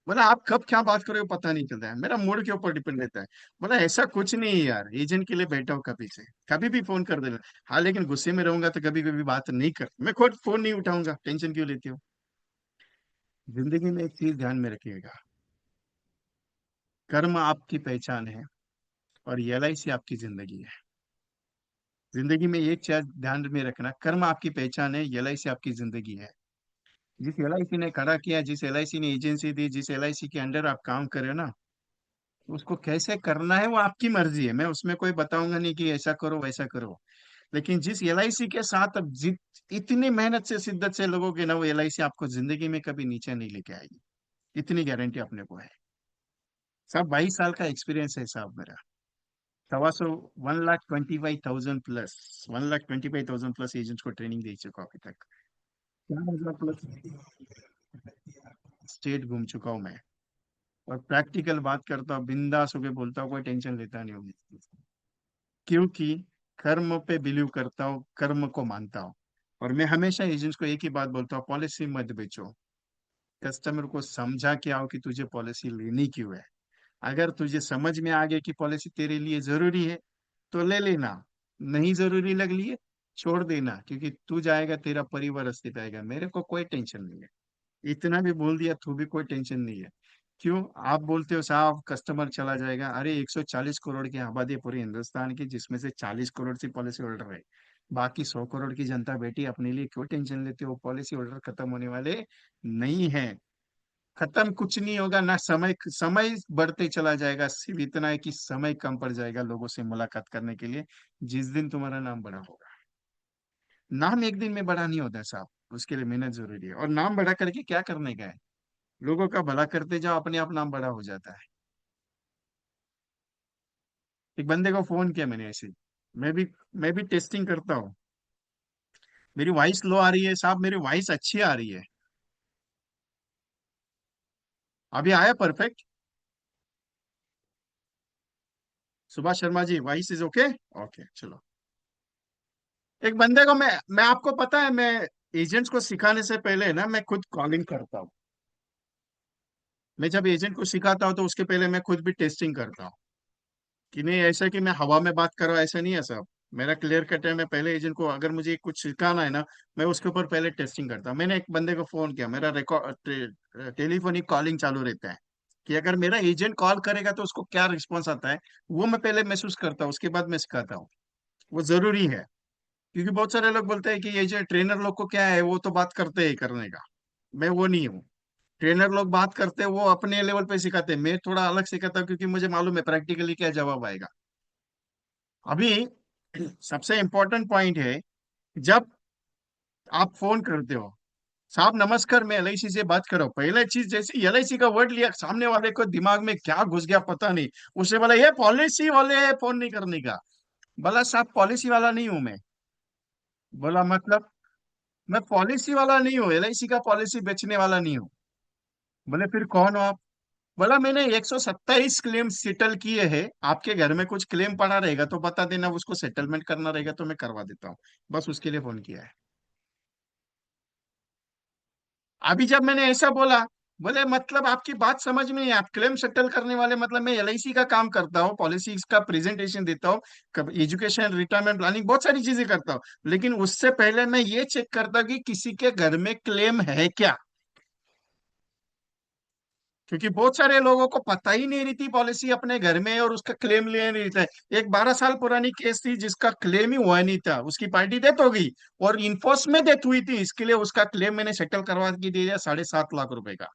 बोला आप कब क्या बात करोगे पता नहीं चलता है, मेरा मूड के ऊपर डिपेंड रहता है। बोला ऐसा कुछ नहीं है यार, एजेंट के लिए बैठा हूँ कभी से, कभी भी फोन कर देना। हाँ लेकिन गुस्से में रहूंगा तो कभी कभी बात नहीं कर, मैं खुद फोन नहीं उठाऊंगा, टेंशन क्यों लेती हूँ? जिंदगी में एक चीज ध्यान में रखिएगा, कर्म आपकी पहचान है और एलआईसी आपकी जिंदगी है। जिंदगी में एक चीज ध्यान में रखना, कर्म आपकी पहचान है, एलआईसी आपकी जिंदगी है। जिस एलआईसी ने खड़ा किया, जिस एलआईसी ने एजेंसी दी, जिस एलआईसी के अंडर आप काम कर रहे हो ना, उसको कैसे करना है वो आपकी मर्जी है, मैं उसमें कोई बताऊंगा नहीं कि ऐसा करो वैसा करो। लेकिन जिस एलआईसी के साथ अब इतनी मेहनत से शिद्दत से लोगों के ना, वो एलआईसी आपको जिंदगी में कभी नीचे नहीं लेके आएगी, इतनी गारंटी अपने को है। साहब 22 साल का एक्सपीरियंस है साहब मेरा। 125 1,25,000 प्लस, 1,25,000 प्लस एजेंट्स को ट्रेनिंग दे चुका हूं अभी तक। 4,000 प्लस स्टेट घूम चुका हूँ मैं, और प्रैक्टिकल बात करता हूँ, बिंदास होके बोलता हूँ, कोई टेंशन लेता नहीं हूँ। क्योंकि कर्म पे बिलीव करता हूँ, कर्म को मानता हूँ। और मैं हमेशा एजेंट्स को एक ही बात बोलता हूँ, पॉलिसी मत बेचो, कस्टमर को समझा के आओ कि तुझे पॉलिसी लेनी क्यों है। अगर तुझे समझ में आ गया कि पॉलिसी तेरे लिए जरूरी है तो ले लेना, नहीं जरूरी लग लिए छोड़ देना, क्योंकि तू जाएगा तेरा परिवार रास्ते पे आएगा, मेरे को कोई टेंशन नहीं है। इतना भी बोल दिया तो भी कोई टेंशन नहीं है। क्यों? आप बोलते हो साहब कस्टमर चला जाएगा, अरे 140 करोड़ की आबादी है पूरे हिंदुस्तान की, जिसमें से 40 करोड़ सी पॉलिसी होल्डर है, बाकी 100 करोड़ की जनता बैठी अपने लिए, क्यों टेंशन लेते हो? पॉलिसी होल्डर खत्म होने वाले नहीं है, खत्म कुछ नहीं होगा ना, समय समय बढ़ते चला जाएगा, सिर्फ इतना है कि समय कम पड़ जाएगा लोगों से मुलाकात करने के लिए, जिस दिन तुम्हारा नाम बड़ा होगा। नाम एक दिन में बड़ा नहीं होता साहब, उसके लिए मेहनत जरूरी है। और नाम बड़ा करके क्या करने का है? लोगों का भला करते जाओ, अपने आप नाम बड़ा हो जाता है। एक बंदे को फोन किया मैंने ऐसे ही। मैं भी टेस्टिंग करता हूँ। मेरी वॉइस लो आ रही है साहब, मेरी वॉइस अच्छी आ रही है। अभी आया perfect. Subhash Sharma ji, voice is okay. Okay चलो। एक बंदे को मैं आपको पता है, मैं एजेंट्स को सिखाने से पहले ना मैं खुद कॉलिंग करता हूँ। मैं जब एजेंट को सिखाता हूँ तो उसके पहले मैं खुद भी टेस्टिंग करता हूँ। कि नहीं ऐसा कि मैं हवा में बात कर रहा हूँ, ऐसा नहीं है साहब। मेरा क्लियर कट है। मैं पहले एजेंट को अगर मुझे कुछ सिखाना है ना, मैं उसके ऊपर पहले टेस्टिंग करता हूँ। मैंने एक बंदे को फोन किया, मेरा रिकॉर्ड टेलीफोनिक कॉलिंग चालू रहता है कि अगर मेरा एजेंट कॉल करेगा तो उसको क्या रिस्पॉन्स आता है, वो मैं पहले महसूस करता हूँ, उसके बाद मैं सिखाता हूँ। वो जरूरी है। क्योंकि बहुत सारे लोग बोलते हैं कि ये जो ट्रेनर लोग को क्या है, वो तो बात करते हैं करने का। मैं वो नहीं हूँ। ट्रेनर लोग बात करते हैं, वो अपने लेवल पे सिखाते हैं, मैं थोड़ा अलग सिखाता हूँ, क्योंकि मुझे मालूम है प्रैक्टिकली क्या जवाब आएगा। अभी सबसे इम्पोर्टेंट पॉइंट है, जब आप फोन करते हो, साहब नमस्कार मैं एलआईसी से बात कर रहा हूँ, पहले चीज जैसे एलआईसी का वर्ड लिया, सामने वाले को दिमाग में क्या घुस गया पता नहीं। उससे बोला ये पॉलिसी वाले है, फोन नहीं करने का। बोला साहब पॉलिसी वाला नहीं हूं मैं। बोला मतलब? मैं पॉलिसी वाला नहीं हूँ, एलआईसी का पॉलिसी बेचने वाला नहीं हूँ। बोले फिर कौन हो आप? बोला मैंने 127 क्लेम सेटल किए हैं, आपके घर में कुछ क्लेम पड़ा रहेगा तो बता देना, उसको सेटलमेंट करना रहेगा तो मैं करवा देता हूँ। बस उसके लिए फोन किया है। अभी जब मैंने ऐसा बोला, बोले मतलब आपकी बात समझ में नहीं, आप क्लेम सेटल करने वाले, मतलब मैं एलआईसी का काम करता हूँ, पॉलिसीज का प्रेजेंटेशन देता हूँ, एजुकेशन रिटायरमेंट प्लानिंग बहुत सारी चीजें करता हूँ, लेकिन उससे पहले मैं ये चेक करता हूँ कि किसी के घर में क्लेम है क्या। क्योंकि बहुत सारे लोगों को पता ही नहीं रहती पॉलिसी अपने घर में है और उसका क्लेम ले नहीं रहता है। एक 12 साल पुरानी केस थी जिसका क्लेम ही हुआ नहीं था, उसकी पार्टी डेथ हो गई और इन्फोर्स में डेथ हुई थी, इसके लिए उसका क्लेम मैंने सेटल करवा के दिया 7.5 लाख रुपए का।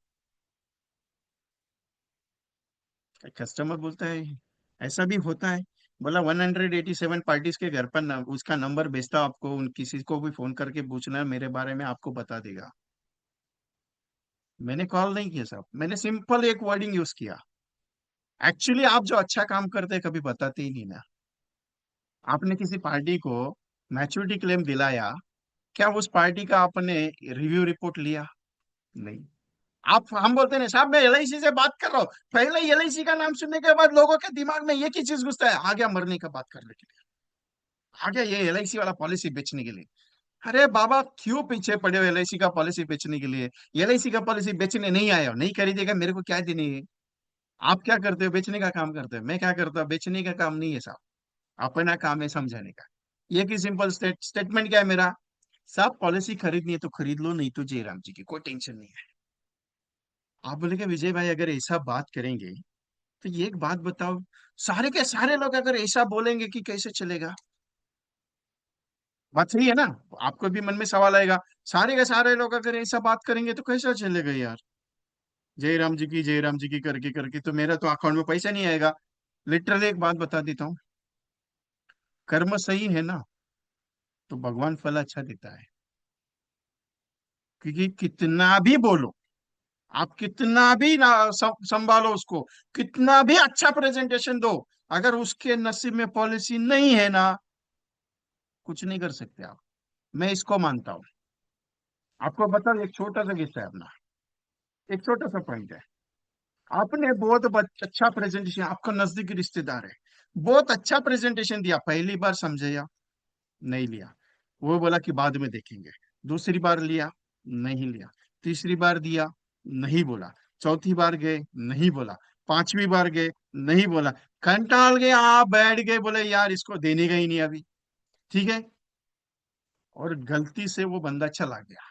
कस्टमर बोलता है ऐसा भी होता है। बोला 187 पार्टीज के घर पर उसका नंबर भेजता हूं आपको, उन किसी को भी फोन करके पूछना है मेरे बारे में, आपको बता देगा। मैंने कॉल नहीं किया साहब, मैंने सिंपल एक वर्डिंग यूज किया। एक्चुअली आप जो अच्छा काम करते हैं कभी बताते ही नहीं ना। आपने किसी पार्टी को मैच्योरिटी क्लेम दिलाया, क्या उस पार्टी का आपने रिव्यू रिपोर्ट लिया? नहीं। आप हम बोलते हैं साहब मैं एलआईसी से बात कर रहा हूँ, पहले एलआईसी का नाम सुनने के बाद लोगों के दिमाग में ये की चीज घुसता है, आ गया मरने का बात करने के लिए, आ गया ये एलआईसी वाला पॉलिसी बेचने के लिए। अरे बाबा क्यों पीछे पड़े हो एलआईसी का पॉलिसी बेचने के लिए? एलआईसी का पॉलिसी बेचने नहीं आए हो, नहीं खरीदेगा, मेरे को क्या देनी है? आप क्या करते हो? बेचने का काम करते हो। मैं क्या करता हूँ? बेचने का काम नहीं है साहब, अपना काम है समझाने का। ये की सिंपल स्टेटमेंट क्या है मेरा? साहब पॉलिसी खरीदनी है तो खरीद लो, नहीं तो जयराम जी की कोई टेंशन नहीं है। आप बोले कि विजय भाई अगर ऐसा बात करेंगे तो ये एक बात बताओ, सारे के सारे लोग अगर ऐसा बोलेंगे कि कैसे चलेगा? बात सही है ना? आपको भी मन में सवाल आएगा, सारे के सारे लोग अगर ऐसा बात करेंगे तो कैसा चलेगा यार? जय राम जी की करके करके तो मेरा तो अकाउंट में पैसा नहीं आएगा। लिटरली एक बात बता देता हूँ, कर्म सही है ना तो भगवान फल अच्छा देता है। क्योंकि कितना भी बोलो, आप कितना भी ना संभालो उसको, कितना भी अच्छा प्रेजेंटेशन दो, अगर उसके नसीब में पॉलिसी नहीं है ना, कुछ नहीं कर सकते आप। मैं इसको मानता हूँ। आपको बता एक छोटा सा किस्सा है अपना, एक छोटा सा पॉइंट है। आपने बहुत अच्छा प्रेजेंटेशन, आपका नजदीकी रिश्तेदार है, बहुत अच्छा प्रेजेंटेशन दिया, पहली बार समझाया, नहीं लिया, वो बोला कि बाद में देखेंगे। दूसरी बार लिया, नहीं लिया। तीसरी बार दिया, नहीं बोला। चौथी बार गए, नहीं बोला। पांचवी बार गए, नहीं बोला। कंटाल गए, आप बैठ गए, बोले यार इसको देने का ही नहीं अभी। ठीक है। और गलती से वो बंदा चला गया,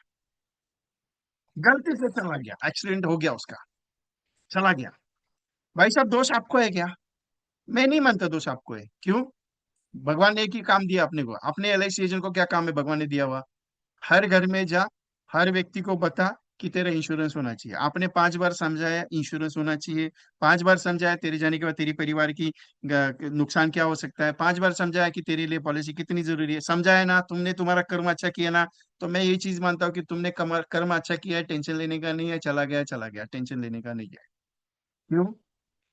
गलती से चला गया, एक्सीडेंट हो गया उसका, चला गया। भाई साहब दोष आपको है क्या? मैं नहीं मानता दोष आपको है। क्यों? भगवान ने एक ही काम दिया अपने को, अपने एलआईसी एजेंट को क्या काम है भगवान ने दिया हुआ? हर घर में जा, हर व्यक्ति को बता कि तेरा इंश्योरेंस होना चाहिए, आपने 5 बार समझाया इंश्योरेंस होना चाहिए, 5 बार समझाया तेरे जाने के बाद तेरी परिवार की नुकसान क्या हो सकता है, 5 बार समझाया कि तेरे लिए पॉलिसी कितनी जरूरी है, समझाया ना तुमने, तुम्हारा कर्म अच्छा किया ना। तो मैं ये चीज मानता हूँ कि तुमने कर्म अच्छा किया है, टेंशन लेने का नहीं है, चला गया, टेंशन लेने का नहीं है। क्यों?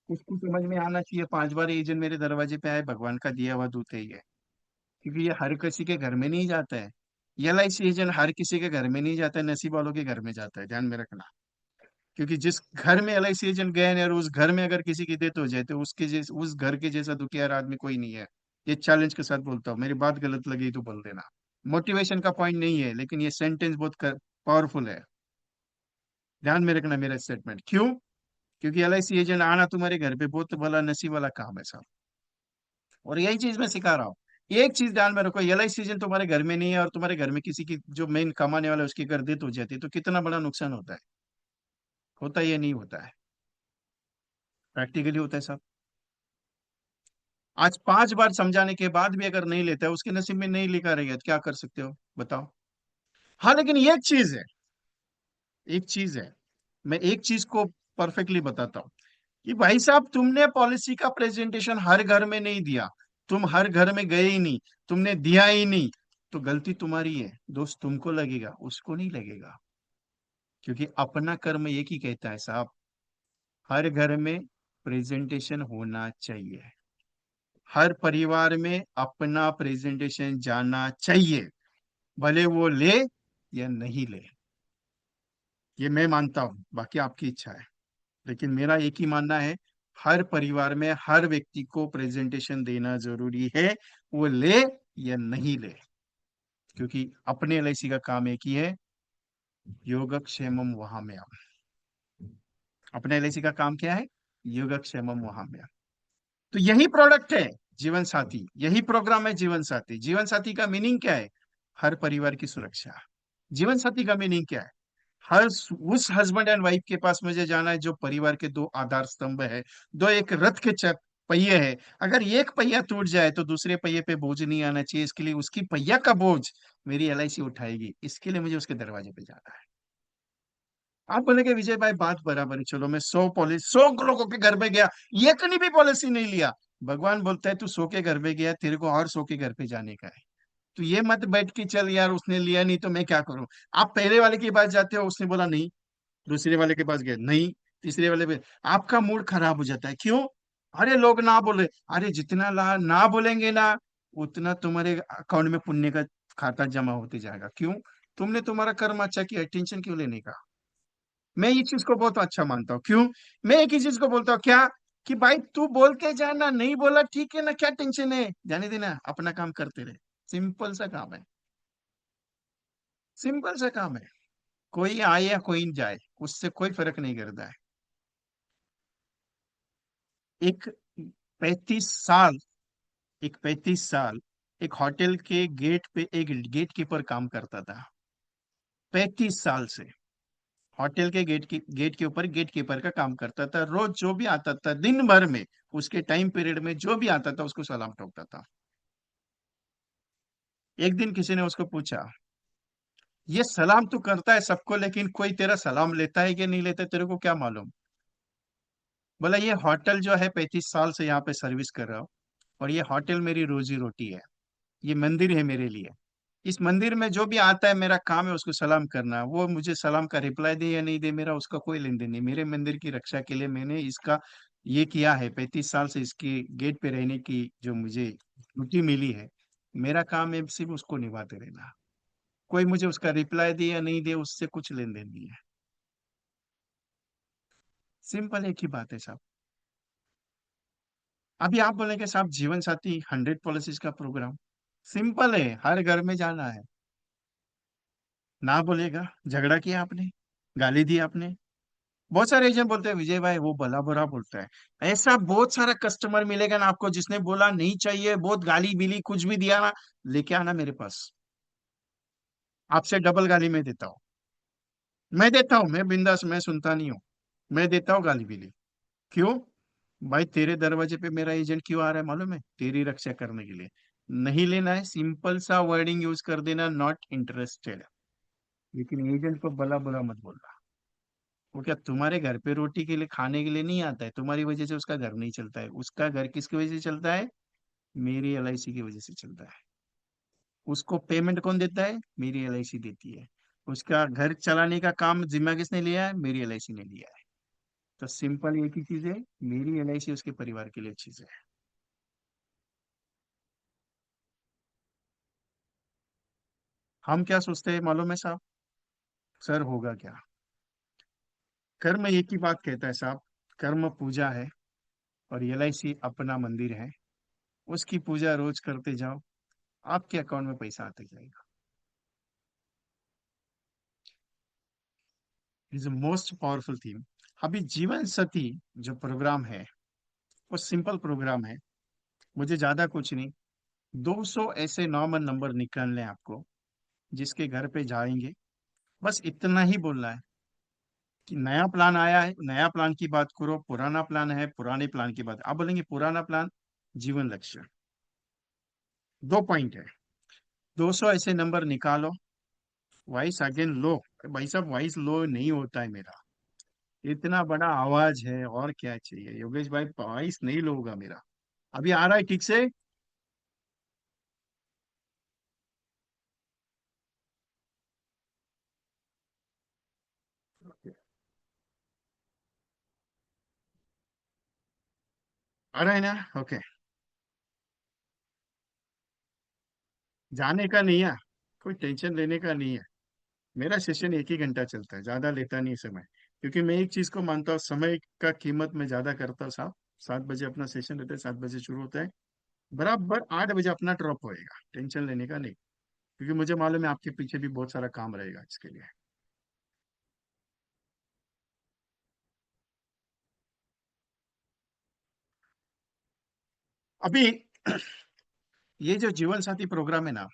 उसको समझ में आना चाहिए 5 बार एजेंट मेरे दरवाजे पे आए, भगवान का दिया हुआ दूत है ये। क्योंकि ये हर किसी के घर में नहीं जाता है। ये LIC एजेंट हर किसी के घर में नहीं जाता है, नसीब वालों के घर में जाता है, ध्यान में रखना। क्योंकि जिस घर में LIC एजेंट गए हैं और उस घर में अगर किसी की डेथ हो जाए तो उसके जैसे उस घर के जैसा दुखियार आदमी कोई नहीं है। ये चैलेंज के साथ बोलता हूँ, मेरी बात गलत लगी तो बोल देना। मोटिवेशन का पॉइंट नहीं है, लेकिन ये सेंटेंस बहुत पावरफुल है। ध्यान में रखना मेरा स्टेटमेंट। क्यों? क्योंकि LIC एजेंट आना तुम्हारे घर पे बहुत बड़ा नसीब वाला काम है साहब। और यही चीज मैं सिखा रहा हूँ। एक चीज ध्यान में रखो, LIC एजेंट तुम्हारे घर में नहीं है और तुम्हारे घर में किसी की जो मेन कमाने वाला है उसकी अगर डेथ हो जाती है तो कितना बड़ा नुकसान होता है। होता है या नहीं होता है? प्रैक्टिकली होता है साहब। आज 5 बार समझाने के बाद भी अगर नहीं लेता है, उसके नसीब में नहीं लिखा रहेगा, तो क्या कर सकते हो बताओ। हाँ लेकिन ये एक चीज है, एक चीज है, मैं एक चीज को परफेक्टली बताता हूँ कि भाई साहब तुमने पॉलिसी का प्रेजेंटेशन हर घर में नहीं दिया, तुम हर घर में गए ही नहीं, तुमने दिया ही नहीं, तो गलती तुम्हारी है, दोस्त तुमको लगेगा, उसको नहीं लगेगा। क्योंकि अपना कर्म एक ही कहता है साहब, हर घर में प्रेजेंटेशन होना चाहिए, हर परिवार में अपना प्रेजेंटेशन जाना चाहिए, भले वो ले या नहीं ले। ये मैं मानता हूं, बाकी आपकी इच्छा है, लेकिन मेरा एक ही मानना है, हर परिवार में हर व्यक्ति को प्रेजेंटेशन देना जरूरी है, वो ले या नहीं ले। क्योंकि अपने LIC का काम एक ही है, योगक्षेमम वहाम्यम। अपने LIC का काम क्या है? योगक्षेमम वहाम्यम। तो यही प्रोडक्ट है जीवन साथी, यही प्रोग्राम है जीवन साथी। जीवन साथी का मीनिंग क्या है? हर परिवार की सुरक्षा। जीवन साथी का मीनिंग क्या है? उस हस्बैंड एंड वाइफ के पास मुझे जाना है जो परिवार के दो आधार स्तंभ है, दो एक रथ के पहिए है। अगर एक पहिया टूट जाए तो दूसरे पहिए पे बोझ नहीं आना चाहिए, इसके लिए उसकी पहिया का बोझ मेरी LIC उठाएगी, इसके लिए मुझे उसके दरवाजे पे जाना है। आप बोलेंगे विजय भाई बात बराबर है, चलो मैं 100 लोगों के घर में गया, एक ने भी पॉलिसी नहीं लिया। भगवान बोलता है तू 100 के घर पे गया, तेरे को और 100 के घर पे जाने का है। तो ये मत बैठ के चल यार उसने लिया नहीं तो मैं क्या करूं। आप पहले वाले के पास जाते हो, उसने बोला नहीं, दूसरे वाले के पास गए नहीं, तीसरे वाले पे आपका मूड खराब हो जाता है। क्यों? अरे लोग ना बोले, अरे जितना ना बोलेंगे ना, उतना तुम्हारे अकाउंट में पुण्य का खाता जमा होते जाएगा। क्यों? तुमने तुम्हारा कर्म अच्छा किया, टेंशन क्यों लेने का। मैं ये चीज को बहुत अच्छा मानता हूँ। क्यों? मैं एक ही चीज को बोलता हूँ क्या, कि भाई तू बोल के जाना, नहीं बोला ठीक है ना, क्या टेंशन है, जाने देना, अपना काम करते रहे। सिंपल सा काम है, सिंपल सा काम है। कोई आए या कोई जाए, उससे कोई फर्क नहीं करता है। एक 35 साल, एक 35 साल एक होटल के गेट पे एक गेट कीपर काम करता था, 35 साल से होटल के गेट के ऊपर गेट कीपर का काम करता था। रोज जो भी आता था दिन भर में, उसके टाइम पीरियड में जो भी आता था उसको सलाम ठोकता था। एक दिन किसी ने उसको पूछा, ये सलाम तो करता है सबको, लेकिन कोई तेरा सलाम लेता है कि नहीं लेता, तेरे को क्या मालूम। बोला ये होटल जो है 35 साल से यहाँ पे सर्विस कर रहा हूँ, और ये होटल मेरी रोजी रोटी है, ये मंदिर है मेरे लिए। इस मंदिर में जो भी आता है मेरा काम है उसको सलाम करना, वो मुझे सलाम का रिप्लाई दे या नहीं दे, मेरा उसका कोई लेन देन नहीं। मेरे मंदिर की रक्षा के लिए मैंने इसका ये किया है, 35 साल से इसके गेट पे रहने की जो मुझे ड्यूटी मिली है, मेरा काम है सिर्फ उसको निभाते रहना। कोई मुझे उसका रिप्लाई दे या नहीं दे, उससे कुछ लेन देन नहीं है। सिंपल एक ही बात है साहब। अभी आप बोलेंगे साहब जीवन साथी 100 पॉलिसीज का प्रोग्राम, सिंपल है, हर घर में जाना है। ना बोलेगा, झगड़ा किया आपने, गाली दी आपने। बहुत सारे एजेंट बोलते हैं विजय भाई वो भला बुरा बोलता है। ऐसा बहुत सारा कस्टमर मिलेगा ना आपको जिसने बोला नहीं चाहिए, बहुत गाली बिली कुछ भी दिया ना, लेके आना मेरे पास, आपसे डबल गाली मैं देता हूँ। मैं देता हूँ, मैं बिंदास, मैं सुनता नहीं हूँ, मैं देता हूँ गाली बिली। क्यों? भाई तेरे दरवाजे पे मेरा एजेंट क्यों आ रहा है मालूम है? तेरी रक्षा करने के लिए। नहीं लेना है, सिंपल सा वर्डिंग यूज कर देना, नॉट इंटरेस्टेड। लेकिन एजेंट को भला बुरा मत बोलना। वो क्या तुम्हारे घर पे रोटी के लिए खाने के लिए नहीं आता है? तुम्हारी वजह से उसका घर नहीं चलता है। उसका घर किसकी वजह से चलता है? मेरी एलआईसी की वजह से चलता है। उसको पेमेंट कौन देता है? मेरी एलआईसी देती है। उसका घर चलाने का काम जिम्मा किसने लिया है? मेरी एलआईसी ने लिया है। तो सिंपल एक ही चीज है, मेरी एलआईसी उसके परिवार के लिए चीज है। हम क्या सोचते हैं मालूम है साहब? सर होगा क्या? कर्म एक ही बात कहता है साहब, कर्म पूजा है, और एलआईसी अपना मंदिर है। उसकी पूजा रोज करते जाओ, आपके अकाउंट में पैसा आते जाएगा। Is most powerful theme. अभी जीवन सथी जो प्रोग्राम है, वो सिंपल प्रोग्राम है। मुझे ज्यादा कुछ नहीं, 200 ऐसे नॉर्मल नंबर निकालने हैं आपको, जिसके घर पे जाएंगे। बस इतना ही बोलना है कि नया प्लान आया है, नया प्लान की बात करो, पुराना प्लान है, पुराने प्लान की बात। आप बोलेंगे पुराना प्लान, जीवन लक्ष्य। 2 पॉइंट है, 200 ऐसे नंबर निकालो। वॉइस अगेन लो। भाई साहब वॉइस लो नहीं होता है मेरा, इतना बड़ा आवाज है, और क्या चाहिए योगेश भाई? वॉइस नहीं लो होगा मेरा। अभी आ रहा है ठीक से? आ रहा है ना? ओके। जाने का नहीं है, कोई टेंशन लेने का नहीं है। मेरा सेशन 1 ही घंटा चलता है, ज्यादा लेता नहीं समय। क्योंकि मैं एक चीज को मानता हूँ, समय का कीमत मैं ज्यादा करता हूँ साहब। 7 बजे अपना सेशन रहता है, 7 बजे शुरू होता है, बराबर 8 बजे अपना ड्रॉप होएगा। टेंशन लेने का नहीं, क्योंकि मुझे मालूम है आपके पीछे भी बहुत सारा काम रहेगा इसके लिए। अभी ये जो जीवन साथी प्रोग्राम है ना,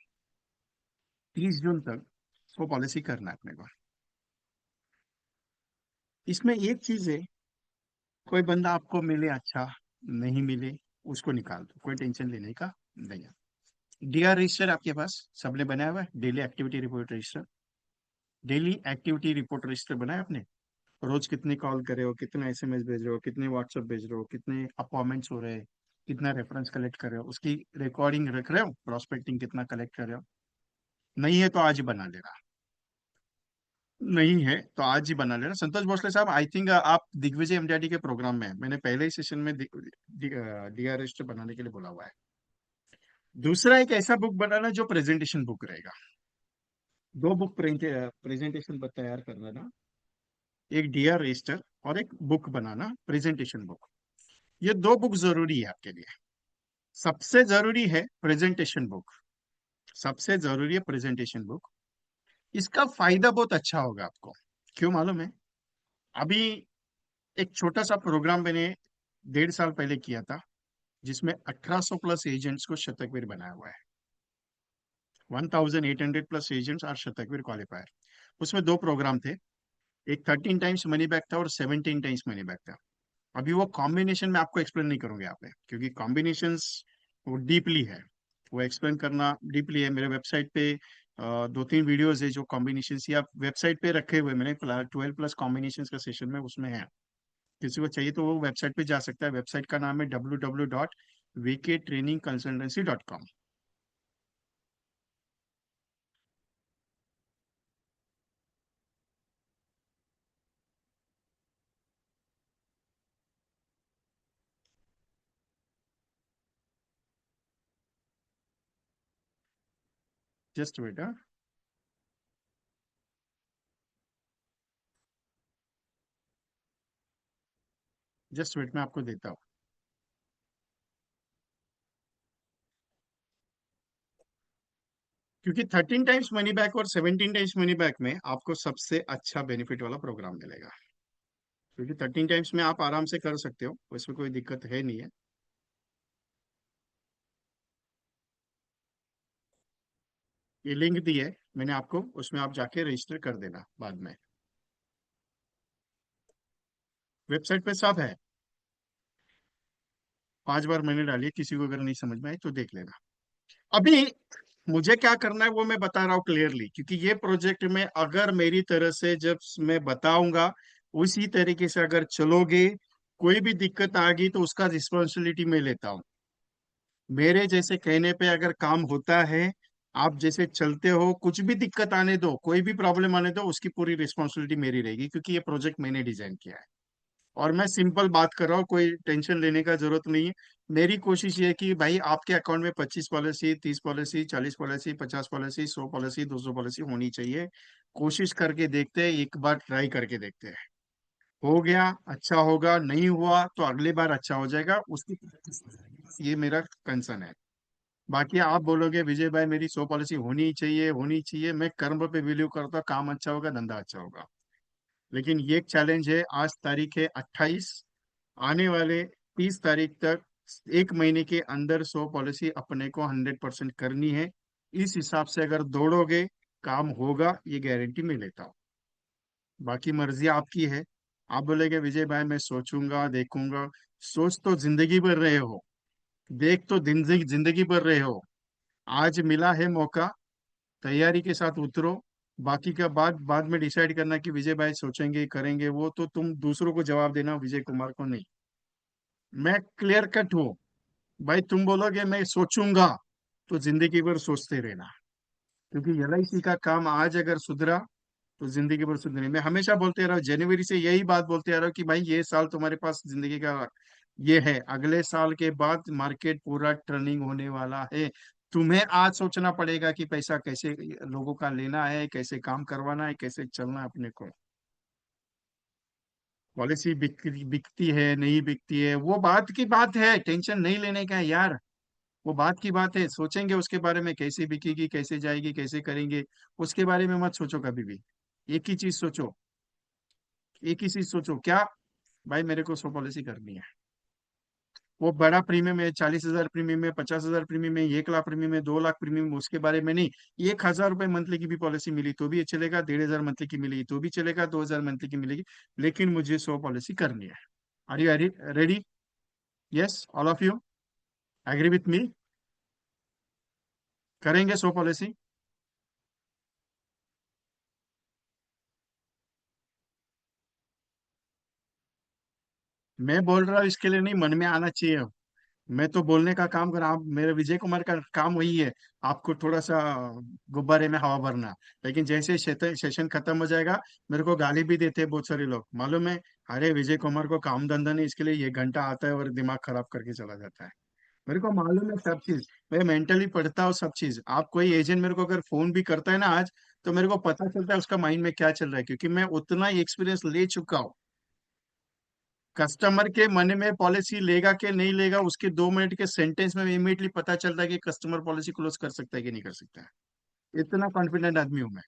30 जून तक वो पॉलिसी करना है अपने को। इसमें एक चीज है, कोई बंदा आपको मिले अच्छा, नहीं मिले उसको निकाल दो, कोई टेंशन लेने का नहीं है। डीआर रजिस्टर आपके पास सबने बनाया हुआ है, daily activity report register. Daily activity report register बनाया आपने? रोज कितने कॉल कर रहे हो, कितने एसएमएस भेज रहे हो, कितने व्हाट्सएप भेज रहे हो, कितने अपॉइंटमेंट्स हो रहे हैं, कितना रेफरेंस कलेक्ट कर रहे हो, उसकी रिकॉर्डिंग रख रहे हो, प्रोस्पेक्टिंग कितना कलेक्ट कर रहे हो? नहीं है तो आज ही बना लेना। नहीं है तो आज ही बना लेना संतोष भोसले साहब। आई थिंक आप दिग्विजय एमडीआरटी के प्रोग्राम में हैं। मैंने पहले ही सेशन में डीआर रजिस्टर बनाने के लिए बोला हुआ है। दूसरा एक ऐसा बुक बनाना जो प्रेजेंटेशन बुक रहेगा। 2 बुक प्रेजेंटेशन तैयार करना ना, एक डीआर रजिस्टर और एक बुक बनाना प्रेजेंटेशन बुक। ये 2 बुक जरूरी है आपके लिए। सबसे जरूरी है प्रेजेंटेशन बुक, सबसे जरूरी है प्रेजेंटेशन बुक। इसका फायदा बहुत अच्छा होगा आपको। क्यों मालूम है? अभी एक छोटा सा प्रोग्राम मैंने 1.5 साल पहले किया था, जिसमें 1800 प्लस एजेंट्स को शतकवीर बनाया हुआ है। 1800 प्लस एजेंट्स और शतकवीर क्वालिफायर। उसमें 2 प्रोग्राम थे, एक 13 टाइम्स मनी बैक था और 17 टाइम्स मनी बैक था। अभी वो कॉम्बिनेशन में आपको एक्सप्लेन नहीं करूंगा यहाँ पे, क्योंकि कॉम्बिनेशंस वो डीपली है, वो एक्सप्लेन करना डीपली है। मेरे वेबसाइट पे 2-3 वीडियोस है जो कॉम्बिनेशन या वेबसाइट पे रखे हुए, मैंने 12 प्लस कॉम्बिनेशन का सेशन में उसमें है। किसी को चाहिए तो वो वेबसाइट पे जा सकता है। वेबसाइट का नाम है www.vktrainingconsultancy.com। Just wait, just wait मैं आपको देता हूँ। क्योंकि 13 टाइम्स मनी बैक और 17 टाइम्स मनी बैक में आपको सबसे अच्छा बेनिफिट वाला प्रोग्राम मिलेगा। क्योंकि 13 टाइम्स में आप आराम से कर सकते हो, उसमें कोई दिक्कत है नहीं है। ये लिंक दी है मैंने आपको, उसमें आप जाके रजिस्टर कर देना बाद में। वेबसाइट पे सब है, 5 बार मैंने डाली है, किसी को अगर नहीं समझ में आई तो देख लेना। अभी मुझे क्या करना है वो मैं बता रहा हूँ क्लियरली, क्योंकि ये प्रोजेक्ट में अगर मेरी तरह से जब मैं बताऊंगा उसी तरीके से अगर चलोगे, कोई भी दिक्कत आ गई तो उसका रिस्पॉन्सिबिलिटी मैं लेता हूँ। मेरे जैसे कहने पे अगर काम होता है, आप जैसे चलते हो, कुछ भी दिक्कत आने दो, कोई भी प्रॉब्लम आने दो, उसकी पूरी रिस्पॉन्सिबिलिटी मेरी रहेगी, क्योंकि ये प्रोजेक्ट मैंने डिजाइन किया है। और मैं सिंपल बात कर रहा हूँ, कोई टेंशन लेने का जरूरत नहीं है। मेरी कोशिश ये है कि भाई आपके अकाउंट में 25 policy, 30 policy, 40 policy, 50 policy, 100 policy, 200 policy होनी चाहिए। कोशिश करके देखते हैं, एक बार ट्राई करके देखते हैं। हो गया अच्छा होगा, नहीं हुआ तो अगली बार अच्छा हो जाएगा उसकी। ये मेरा कंसर्न है। बाकी आप बोलोगे विजय भाई मेरी 100 पॉलिसी होनी ही चाहिए, होनी ही चाहिए, मैं कर्म पे बिलीव करता हूँ, काम अच्छा होगा, धंधा अच्छा होगा। लेकिन ये एक चैलेंज है, आज तारीख है 28, आने वाले 30 तारीख तक, एक महीने के अंदर 100 पॉलिसी अपने को 100% करनी है। इस हिसाब से अगर दौड़ोगे, काम होगा, ये गारंटी मैं लेता हूँ। बाकी मर्जी आपकी है। आप बोलेगे विजय भाई मैं सोचूंगा देखूंगा, सोच तो जिंदगी भर रहे हो, देख तो जिंदगी जिंदगी भर रहे हो। आज मिला है मौका, तैयारी के साथ उतरो। बाकी का बाद बाद में डिसाइड करना कि विजय भाई सोचेंगे करेंगे, वो तो तुम दूसरों को जवाब देना, विजय कुमार को नहीं। मैं क्लियर कट हूँ। भाई तुम बोलोगे मैं सोचूंगा, तो जिंदगी भर सोचते रहना, क्योंकि LIC का काम आज अगर सुधरा तो जिंदगी भर सुधरे। मैं हमेशा बोलते रहा हूं, जनवरी से यही बात बोलते आ रहा हूं कि भाई ये साल तुम्हारे पास जिंदगी का ये है, अगले साल के बाद मार्केट पूरा टर्निंग होने वाला है। तुम्हें आज सोचना पड़ेगा कि पैसा कैसे लोगों का लेना है, कैसे काम करवाना है, कैसे चलना है अपने को। पॉलिसी बिकती है नहीं बिकती है वो बात की बात है, टेंशन नहीं लेने का है यार। वो बात की बात है, सोचेंगे उसके बारे में, कैसे बिकेगी, कैसे जाएगी, कैसे करेंगे, उसके बारे में मत सोचो कभी भी। एक ही चीज सोचो, एक ही चीज सोचो क्या, भाई मेरे को 100 पॉलिसी करनी है। वो बड़ा प्रीमियम है, 40,000 प्रीमियम है, 50,000 प्रीमियम है, 1 लाख प्रीमियम है, 2 लाख प्रीमियम, उसके बारे में नहीं। 1,000 रुपए मंथली की भी पॉलिसी मिली तो भी चलेगा, 1,500 मंथली की मिलेगी तो भी चलेगा, 2,000 मंथली की मिलेगी, लेकिन मुझे 100 पॉलिसी करनी है। Are you ready? Yes, all of you agree with me? करेंगे 100 पॉलिसी? मैं बोल रहा हूँ इसके लिए नहीं, मन में आना चाहिए। मैं तो बोलने का काम कर रहा हूँ, मेरे विजय कुमार का काम वही है, आपको थोड़ा सा गुब्बारे में हवा भरना। लेकिन जैसे सेशन खत्म हो जाएगा, मेरे को गाली भी देते हैं बहुत सारे लोग, मालूम है। अरे विजय कुमार को काम धंधा नहीं, इसके लिए ये घंटा आता है और दिमाग खराब करके चला जाता है। मेरे को मालूम है सब चीज, मैं मेंटली पढ़ता हूँ सब चीज। आप कोई एजेंट मेरे को अगर फोन भी करता है ना आज, तो मेरे को पता चलता है उसका माइंड में क्या चल रहा है, क्योंकि मैं उतना ही एक्सपीरियंस ले चुका हूँ। कस्टमर के मन में पॉलिसी लेगा कि नहीं लेगा, उसके 2 मिनट के सेंटेंस में इमीडिएटली पता चलता है कि कस्टमर पॉलिसी क्लोज कर सकता है कि नहीं कर सकता है। इतना कॉन्फिडेंट आदमी हूं मैं।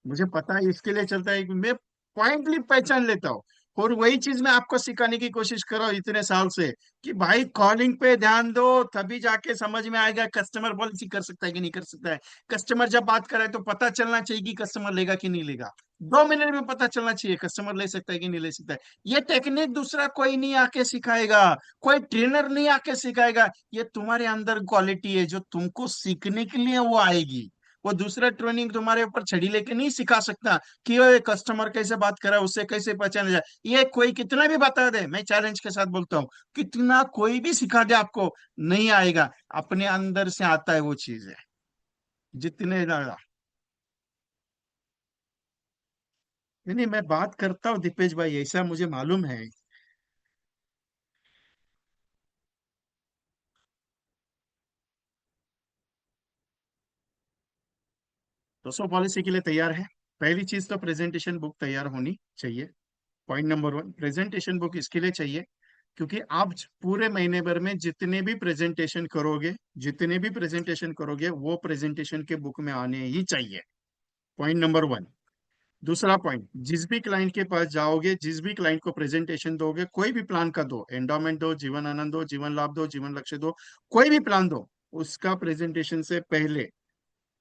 मुझे पता है, इसके लिए चलता है कि मैं पॉइंटली पहचान लेता हूँ। और वही चीज मैं आपको सिखाने की कोशिश कर रहा हूँ इतने साल से, कि भाई कॉलिंग पे ध्यान दो, तभी जाके समझ में आएगा कस्टमर पॉलिसी कर सकता है कि नहीं कर सकता है। कस्टमर जब बात करे तो पता चलना चाहिए कि कस्टमर लेगा कि नहीं लेगा। 2 मिनट में पता चलना चाहिए कस्टमर ले सकता है कि नहीं ले सकता है। ये टेक्निक दूसरा कोई नहीं आके सिखाएगा, कोई ट्रेनर नहीं आके सिखाएगा। ये तुम्हारे अंदर क्वालिटी है जो तुमको सीखने के लिए वो आएगी। वो दूसरा ट्रेनिंग तुम्हारे ऊपर छड़ी लेके नहीं सिखा सकता कि ये कस्टमर कैसे बात कर रहा है, उससे कैसे पहचाना जाए। ये कोई कितना भी बता दे, मैं चैलेंज के साथ बोलता हूँ, कितना कोई भी सिखा दे आपको, नहीं आएगा। अपने अंदर से आता है वो चीज है, जितने ज्यादा। नहीं नहीं, मैं बात करता हूँ दीपेश भाई, ऐसा मुझे मालूम है। तो सो पॉलिसी के लिए तैयार है। पहली चीज तो प्रेजेंटेशन बुक तैयार होनी चाहिए। पॉइंट नंबर 1, प्रेजेंटेशन बुक इसके लिए चाहिए क्योंकि आप पूरे महीने भर में जितने भी प्रेजेंटेशन करोगे वो प्रेजेंटेशन के बुक में आने ही चाहिए। Point number 1। दूसरा पॉइंट, जिस भी क्लाइंट के पास जाओगे, जिस भी क्लाइंट को प्रेजेंटेशन दोगे, कोई भी प्लान का दो, एंडोमेंट दो, जीवन आनंद दो, जीवन लाभ दो, जीवन लक्ष्य दो, कोई भी प्लान दो, उसका प्रेजेंटेशन से पहले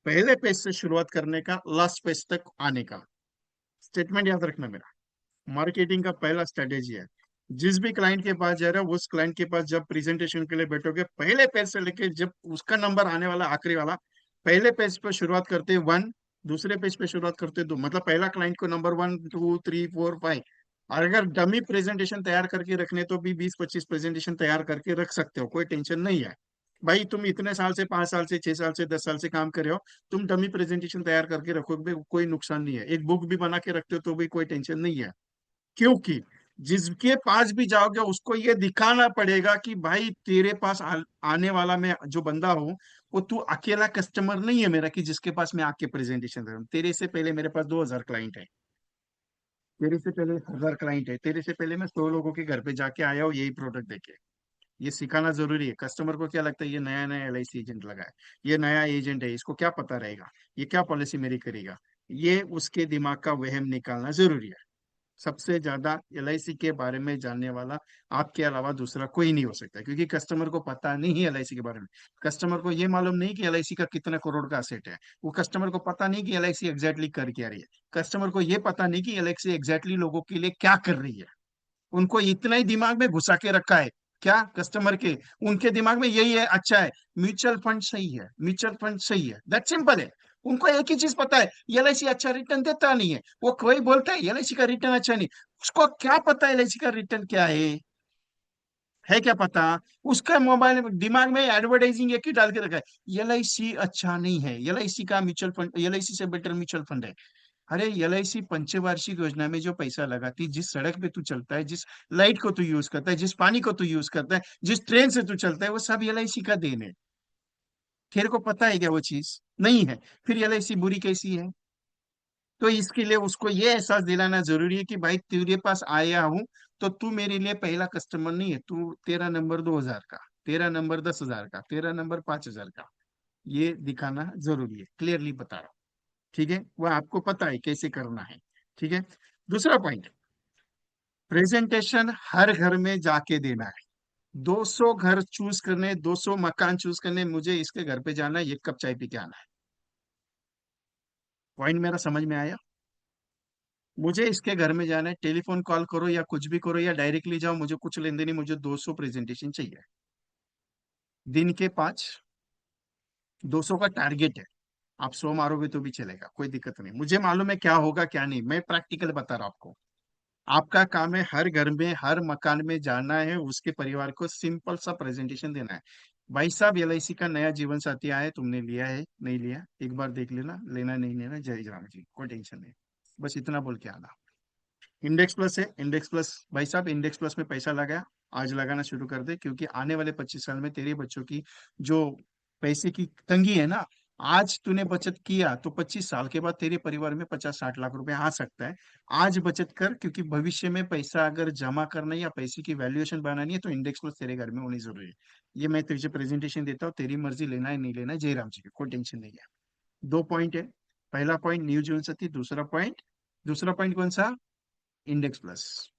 पहले पेज से शुरुआत करने का, लास्ट पेज तक आने का स्टेटमेंट याद रखना मेरा। मार्केटिंग का पहला स्ट्रेटेजी है। जिस भी क्लाइंट के पास जा रहे हो, उस क्लाइंट के पास जब प्रेजेंटेशन के लिए बैठोगे, पहले पेज से लेके जब उसका नंबर आने वाला आखिरी वाला, पहले पेज पे शुरुआत करते हैं वन, दूसरे पेज पे शुरुआत करते हैं दो, मतलब पहला क्लाइंट को number one two three four five. और अगर डमी प्रेजेंटेशन तैयार करके रखने तो भी 20-25 प्रेजेंटेशन तैयार करके रख सकते हो, कोई टेंशन नहीं है। भाई तुम इतने साल से, 5 साल से, 6 साल से, 10 साल से काम कर रहे हो, तुम डमी प्रेजेंटेशन तैयार करके रखोगे, कोई नुकसान नहीं है। एक बुक भी बना के रखते हो तो भी कोई टेंशन नहीं है। क्योंकि जिसके पास भी जाओगे उसको ये दिखाना पड़ेगा कि भाई तेरे पास आने वाला मैं जो बंदा हूँ, वो तू अकेला कस्टमर नहीं है मेरा कि जिसके पास मैं आके प्रेजेंटेशन दे रहा हूँ। तेरे से पहले मेरे पास 2,000 क्लाइंट है, तेरे से पहले 1,000 क्लाइंट है, तेरे से पहले मैं 100 लोगों के घर पे जाके आया हूँ यही प्रोडक्ट देके। ये सिखाना जरूरी है। कस्टमर को क्या लगता है, ये नया नया LIC एजेंट लगा है, ये नया एजेंट है, इसको क्या पता रहेगा, ये क्या पॉलिसी मेरी करेगा। ये उसके दिमाग का वहम निकालना जरूरी है। सबसे ज्यादा LIC के बारे में जानने वाला आपके अलावा दूसरा कोई नहीं हो सकता, क्योंकि कस्टमर को पता नहीं है LIC के बारे में। कस्टमर को ये मालूम नहीं कि LIC का कितना करोड़ का असेट है। वो कस्टमर को पता नहीं कि LIC एग्जैक्टली कर क्या रही है। कस्टमर को ये पता नहीं कि LIC एग्जैक्टली लोगों के लिए क्या कर रही है। उनको इतना ही दिमाग में घुसा के रखा है, क्या कस्टमर के, उनके दिमाग में यही है, अच्छा है म्यूचुअल फंड सही है, म्यूचुअल फंड सही है, दैट सिंपल है। उनको एक ही चीज पता है, LIC अच्छा रिटर्न देता नहीं है। वो कोई बोलता है LIC का रिटर्न अच्छा नहीं, उसको क्या पता LIC का रिटर्न क्या है क्या पता। उसका मोबाइल दिमाग में एडवर्टाइजिंग एक ही डाल के रखा है, LIC अच्छा नहीं है, LIC का म्यूचुअल फंड, LIC से बेटर म्यूचुअल फंड है। अरे LIC पंचवार्षिक योजना में जो पैसा लगाती, जिस सड़क पे तू चलता है, जिस लाइट को तू यूज करता है, जिस पानी को तू यूज करता है, जिस ट्रेन से तू चलता है, वो सब LIC का देन है। तेरे को पता है क्या वो चीज नहीं है, फिर LIC बुरी कैसी है। तो इसके लिए उसको ये एहसास दिलाना जरूरी है कि भाई तेरे पास आया हूं तो तू मेरे लिए पहला कस्टमर नहीं है, तू तेरा नंबर 2,000 का, तेरा नंबर 10,000 का, तेरा नंबर 5,000 का। ये दिखाना जरूरी है, क्लियरली बता रहा हूं। ठीक है, वो आपको पता है कैसे करना है। ठीक है। दूसरा पॉइंट, प्रेजेंटेशन हर घर में जाके देना है। 200 घर चूज करने, 200 मकान चूज करने, मुझे इसके घर पे जाना है, 1 कप चाय पी के आना है। पॉइंट मेरा समझ में आया। मुझे इसके घर में जाना है, टेलीफोन कॉल करो या कुछ भी करो या डायरेक्टली जाओ, मुझे कुछ लेन देन नहीं, मुझे 200 प्रेजेंटेशन चाहिए, दिन के 5, 200 का टारगेट है। आप 100 मारोगे तो भी चलेगा, कोई दिक्कत नहीं, मुझे मालूम है क्या होगा क्या नहीं, मैं प्रैक्टिकल बता रहा हूं आपको। आपका काम है हर घर में, हर मकान में जाना है, उसके परिवार को सिंपल सा प्रेजेंटेशन देना है। भाई साहब LIC का नया जीवन साथी आया है, तुमने लिया है नहीं लिया, एक बार देख लेना, लेना नहीं लेना जय राम जी, कोई टेंशन नहीं। बस इतना बोल के आना। इंडेक्स प्लस है, इंडेक्स प्लस भाई साहब, इंडेक्स प्लस में पैसा लगा, आज लगाना शुरू कर दे, क्योंकि आने वाले 25 साल में तेरे बच्चों की जो पैसे की तंगी है ना, आज तूने बचत किया तो 25 साल के बाद तेरे परिवार में 50-60 लाख रुपए आ सकता है। आज बचत कर, क्योंकि भविष्य में पैसा अगर जमा करना है या पैसे की वैल्यूएशन बनानी है तो इंडेक्स प्लस तेरे घर में होनी जरूरी है। ये मैं तुझे प्रेजेंटेशन देता हूँ, तेरी मर्जी, लेना है नहीं लेना है, जय राम जी की, कोई टेंशन नहीं है। 2 पॉइंट है। पहला पॉइंट न्यू जीवन साथी, दूसरा पॉइंट कौन सा, इंडेक्स प्लस।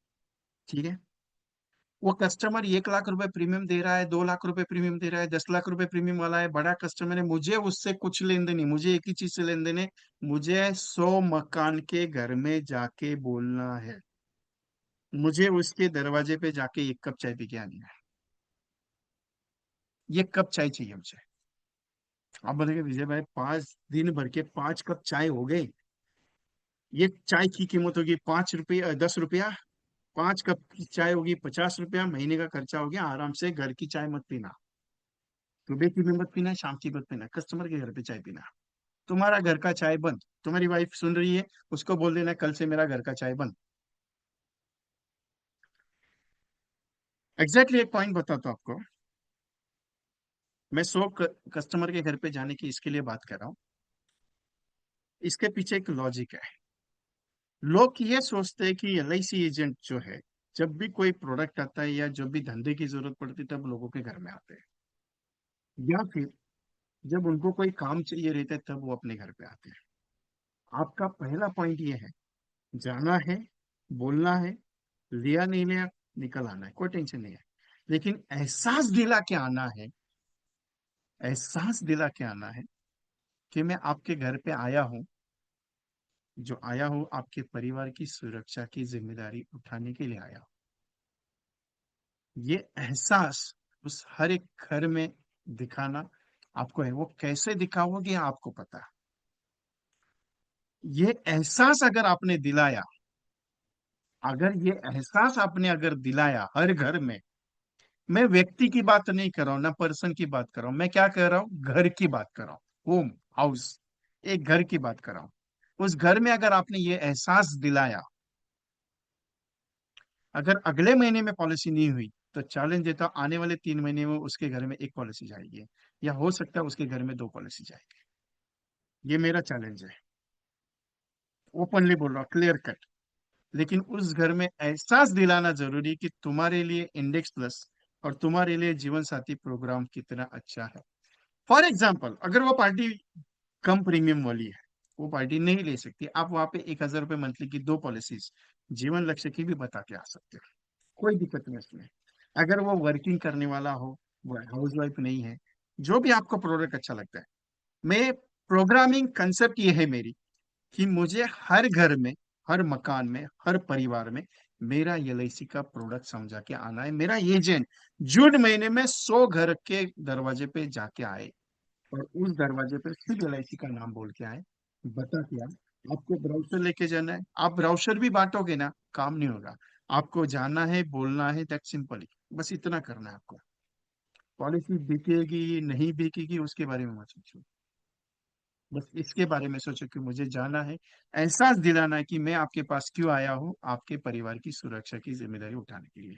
ठीक है। वो कस्टमर 1 लाख रुपए प्रीमियम दे रहा है, 2 लाख रुपए प्रीमियम दे रहा है, 10 लाख रुपए प्रीमियम वाला है, बड़ा कस्टमर है, मुझे उससे कुछ लेन देन नहीं, मुझे एक ही चीज से लेन देन है, मुझे 100 मकान के घर में जाके बोलना है, मुझे उसके दरवाजे पे जाके 1 कप चाय पी के आनी है। 1 कप चाय चाहिए मुझे। आप बोलेंगे विजय भाई 5 दिन भर के 5 कप चाय हो गए, ये चाय की कीमत होगी 5 रुपये, 10 रुपया, 5 कप की चाय होगी 50 रुपया, महीने का खर्चा हो गया, आराम से घर की चाय मत पीना, सुबह की भी मत पीना, शाम की मत पीना, कस्टमर के घर पे चाय पीना। तुम्हारा घर का चाय बंद। तुम्हारी वाइफ सुन रही है, उसको बोल देना कल से मेरा घर का चाय बंद। एग्जैक्टली एक पॉइंट बताता हूँ आपको। मैं 100 कस्टमर के घर पे जाने की इसके लिए बात कर रहा हूँ, इसके पीछे एक लॉजिक है। लोग ये सोचते हैं कि LIC एजेंट जो है, जब भी कोई प्रोडक्ट आता है या जब भी धंधे की जरूरत पड़ती है तब लोगों के घर में आते हैं, या फिर जब उनको कोई काम चाहिए रहता है तब वो अपने घर पे आते हैं। आपका पहला पॉइंट ये है, जाना है, बोलना है, लिया नहीं लिया, निकल आना है, कोई टेंशन नहीं है। लेकिन एहसास दिला के आना है, एहसास दिला के आना है कि मैं आपके घर पे आया हूँ, जो आया हूँ आपके परिवार की सुरक्षा की जिम्मेदारी उठाने के लिए आया हूँ। ये एहसास उस हर एक घर में दिखाना आपको है, वो कैसे दिखाओगे आपको पता है। ये एहसास अगर आपने दिलाया, अगर ये एहसास आपने अगर दिलाया हर घर में, मैं व्यक्ति की बात नहीं कर रहा हूं ना, पर्सन की बात कर रहा हूं, मैं क्या कर रहा हूं, घर की बात कर रहा हूं, होम, हाउस, एक घर की बात कर रहा हूं। उस घर में अगर आपने ये एहसास दिलाया, अगर अगले महीने में पॉलिसी नहीं हुई, तो चैलेंज देता हूं, आने वाले 3 महीने में उसके घर में एक पॉलिसी जाएगी, या हो सकता है उसके घर में दो पॉलिसी जाएगी। ये मेरा चैलेंज है, ओपनली बोल रहा हूँ, क्लियर कट। लेकिन उस घर में एहसास दिलाना जरूरी कि तुम्हारे लिए इंडेक्स प्लस और तुम्हारे लिए जीवन साथी प्रोग्राम कितना अच्छा है। फॉर एग्जाम्पल, अगर वो पार्टी कम प्रीमियम वाली है, वो पार्टी नहीं ले सकती, आप वहां पे 1,000 रुपये मंथली की दो पॉलिसीज जीवन लक्ष्य की भी बता के आ सकते हो, कोई दिक्कत नहीं इसमें। अगर वो वर्किंग करने वाला हो, वो हाउस वाइफ नहीं है, जो भी आपको प्रोडक्ट अच्छा लगता है, मैं प्रोग्रामिंग कंसेप्ट ये है मेरी, कि मुझे हर घर में, हर मकान में, हर परिवार में मेरा एलआईसी का प्रोडक्ट समझा के आना है। मेरा एजेंट जून महीने में 100 घर के दरवाजे पे जाके आए, और उस दरवाजे पे सिर्फ एलआईसी का नाम बोल के आए, बता के आए। आपको ब्राउचर लेके जाना है, आप ब्राउचर भी बांटोगे ना, काम नहीं होगा। आपको जाना है, बोलना है, दैट सिंपली, बस इतना करना है आपको। पॉलिसी बिकेगी नहीं बिकेगी उसके बारे में मत सोचो, बस इसके बारे में सोचो कि मुझे जाना है, एहसास दिलाना है कि मैं आपके पास क्यों आया हूँ, आपके परिवार की सुरक्षा की जिम्मेदारी उठाने के लिए।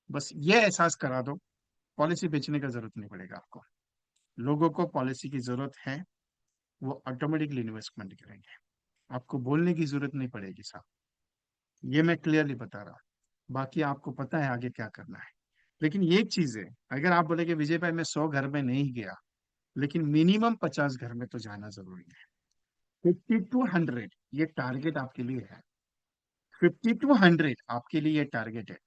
बस ये एहसास करा दो, पॉलिसी बेचने का जरूरत नहीं पड़ेगा आपको। लोगों को पॉलिसी की जरूरत है, वो ऑटोमेटिकली इन्वेस्टमेंट करेंगे, आपको बोलने की जरूरत नहीं पड़ेगी साहब। ये मैं क्लियरली बता रहा हूँ, बाकी आपको पता है आगे क्या करना है। लेकिन ये एक चीज है, अगर आप बोले कि विजय भाई मैं 100 घर में नहीं गया, लेकिन मिनिमम 50 घर में तो जाना जरूरी है। 50 to 100 ये टारगेट आपके लिए है, 50 to 100 आपके लिए ये टारगेट है।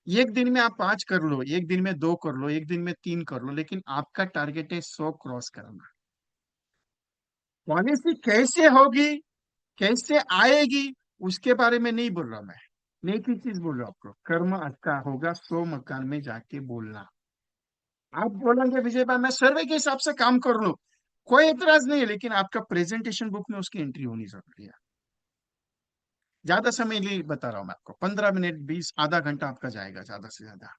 एक दिन में आप 5 कर लो, एक दिन में 2 कर लो, एक दिन में 3 कर लो, लेकिन आपका टारगेट है 100 क्रॉस करना। पॉलिसी कैसे होगी, कैसे आएगी, उसके बारे में नहीं बोल रहा मैं एक ही चीज बोल रहा हूँ आपको, कर्म अच्छा होगा 100 मकान में जाके बोलना। आप बोलेंगे विजय भाई मैं सर्वे के हिसाब से काम कर लूं, कोई एतराज नहीं है, लेकिन आपका प्रेजेंटेशन बुक में उसकी एंट्री होनी जरूरी है। ज्यादा समय लिए बता रहा हूँ मैं आपको, 15 मिनट, 20, आधा घंटा आपका जाएगा ज्यादा से ज्यादा।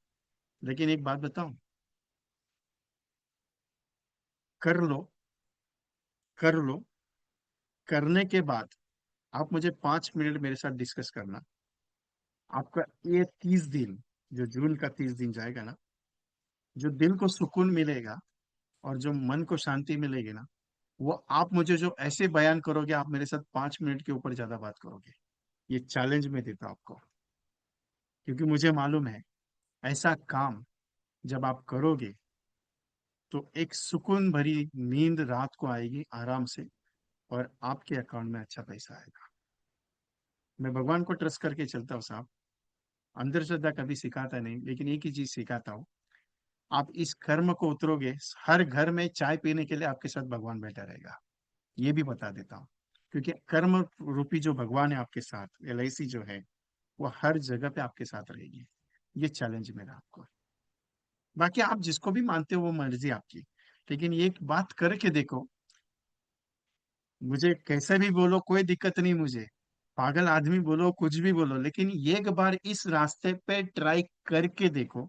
लेकिन एक बात बताऊं, कर लो, कर लो, करने के बाद आप मुझे 5 मिनट मेरे साथ डिस्कस करना। आपका ये 30 दिन, जो जून का 30 दिन जाएगा ना, जो दिल को सुकून मिलेगा और जो मन को शांति मिलेगी ना, वो आप मुझे जो ऐसे बयान करोगे, आप मेरे साथ 5 मिनट के ऊपर ज्यादा बात करोगे, ये चैलेंज में देता हूं आपको। क्योंकि मुझे मालूम है, ऐसा काम जब आप करोगे, तो एक सुकून भरी नींद रात को आएगी आराम से, और आपके अकाउंट में अच्छा पैसा आएगा। मैं भगवान को ट्रस्ट करके चलता हूँ साहब, अंधश्रद्धा कभी सिखाता नहीं, लेकिन एक ही चीज सिखाता हूँ, आप इस कर्म को उतरोगे, हर घर में चाय पीने के लिए आपके साथ भगवान बैठा रहेगा, ये भी बता देता हूँ। क्योंकि कर्म रूपी जो भगवान है आपके साथ, एलआईसी जो है, वो हर जगह पे आपके साथ रहेगी। ये चैलेंज मेरा आपको। बाकी आप जिसको भी मानते हो वो मर्जी आपकी, लेकिन ये एक बात करके देखो। मुझे कैसे भी बोलो, कोई दिक्कत नहीं मुझे, पागल आदमी बोलो, कुछ भी बोलो, लेकिन एक बार इस रास्ते पे ट्राई करके देखो,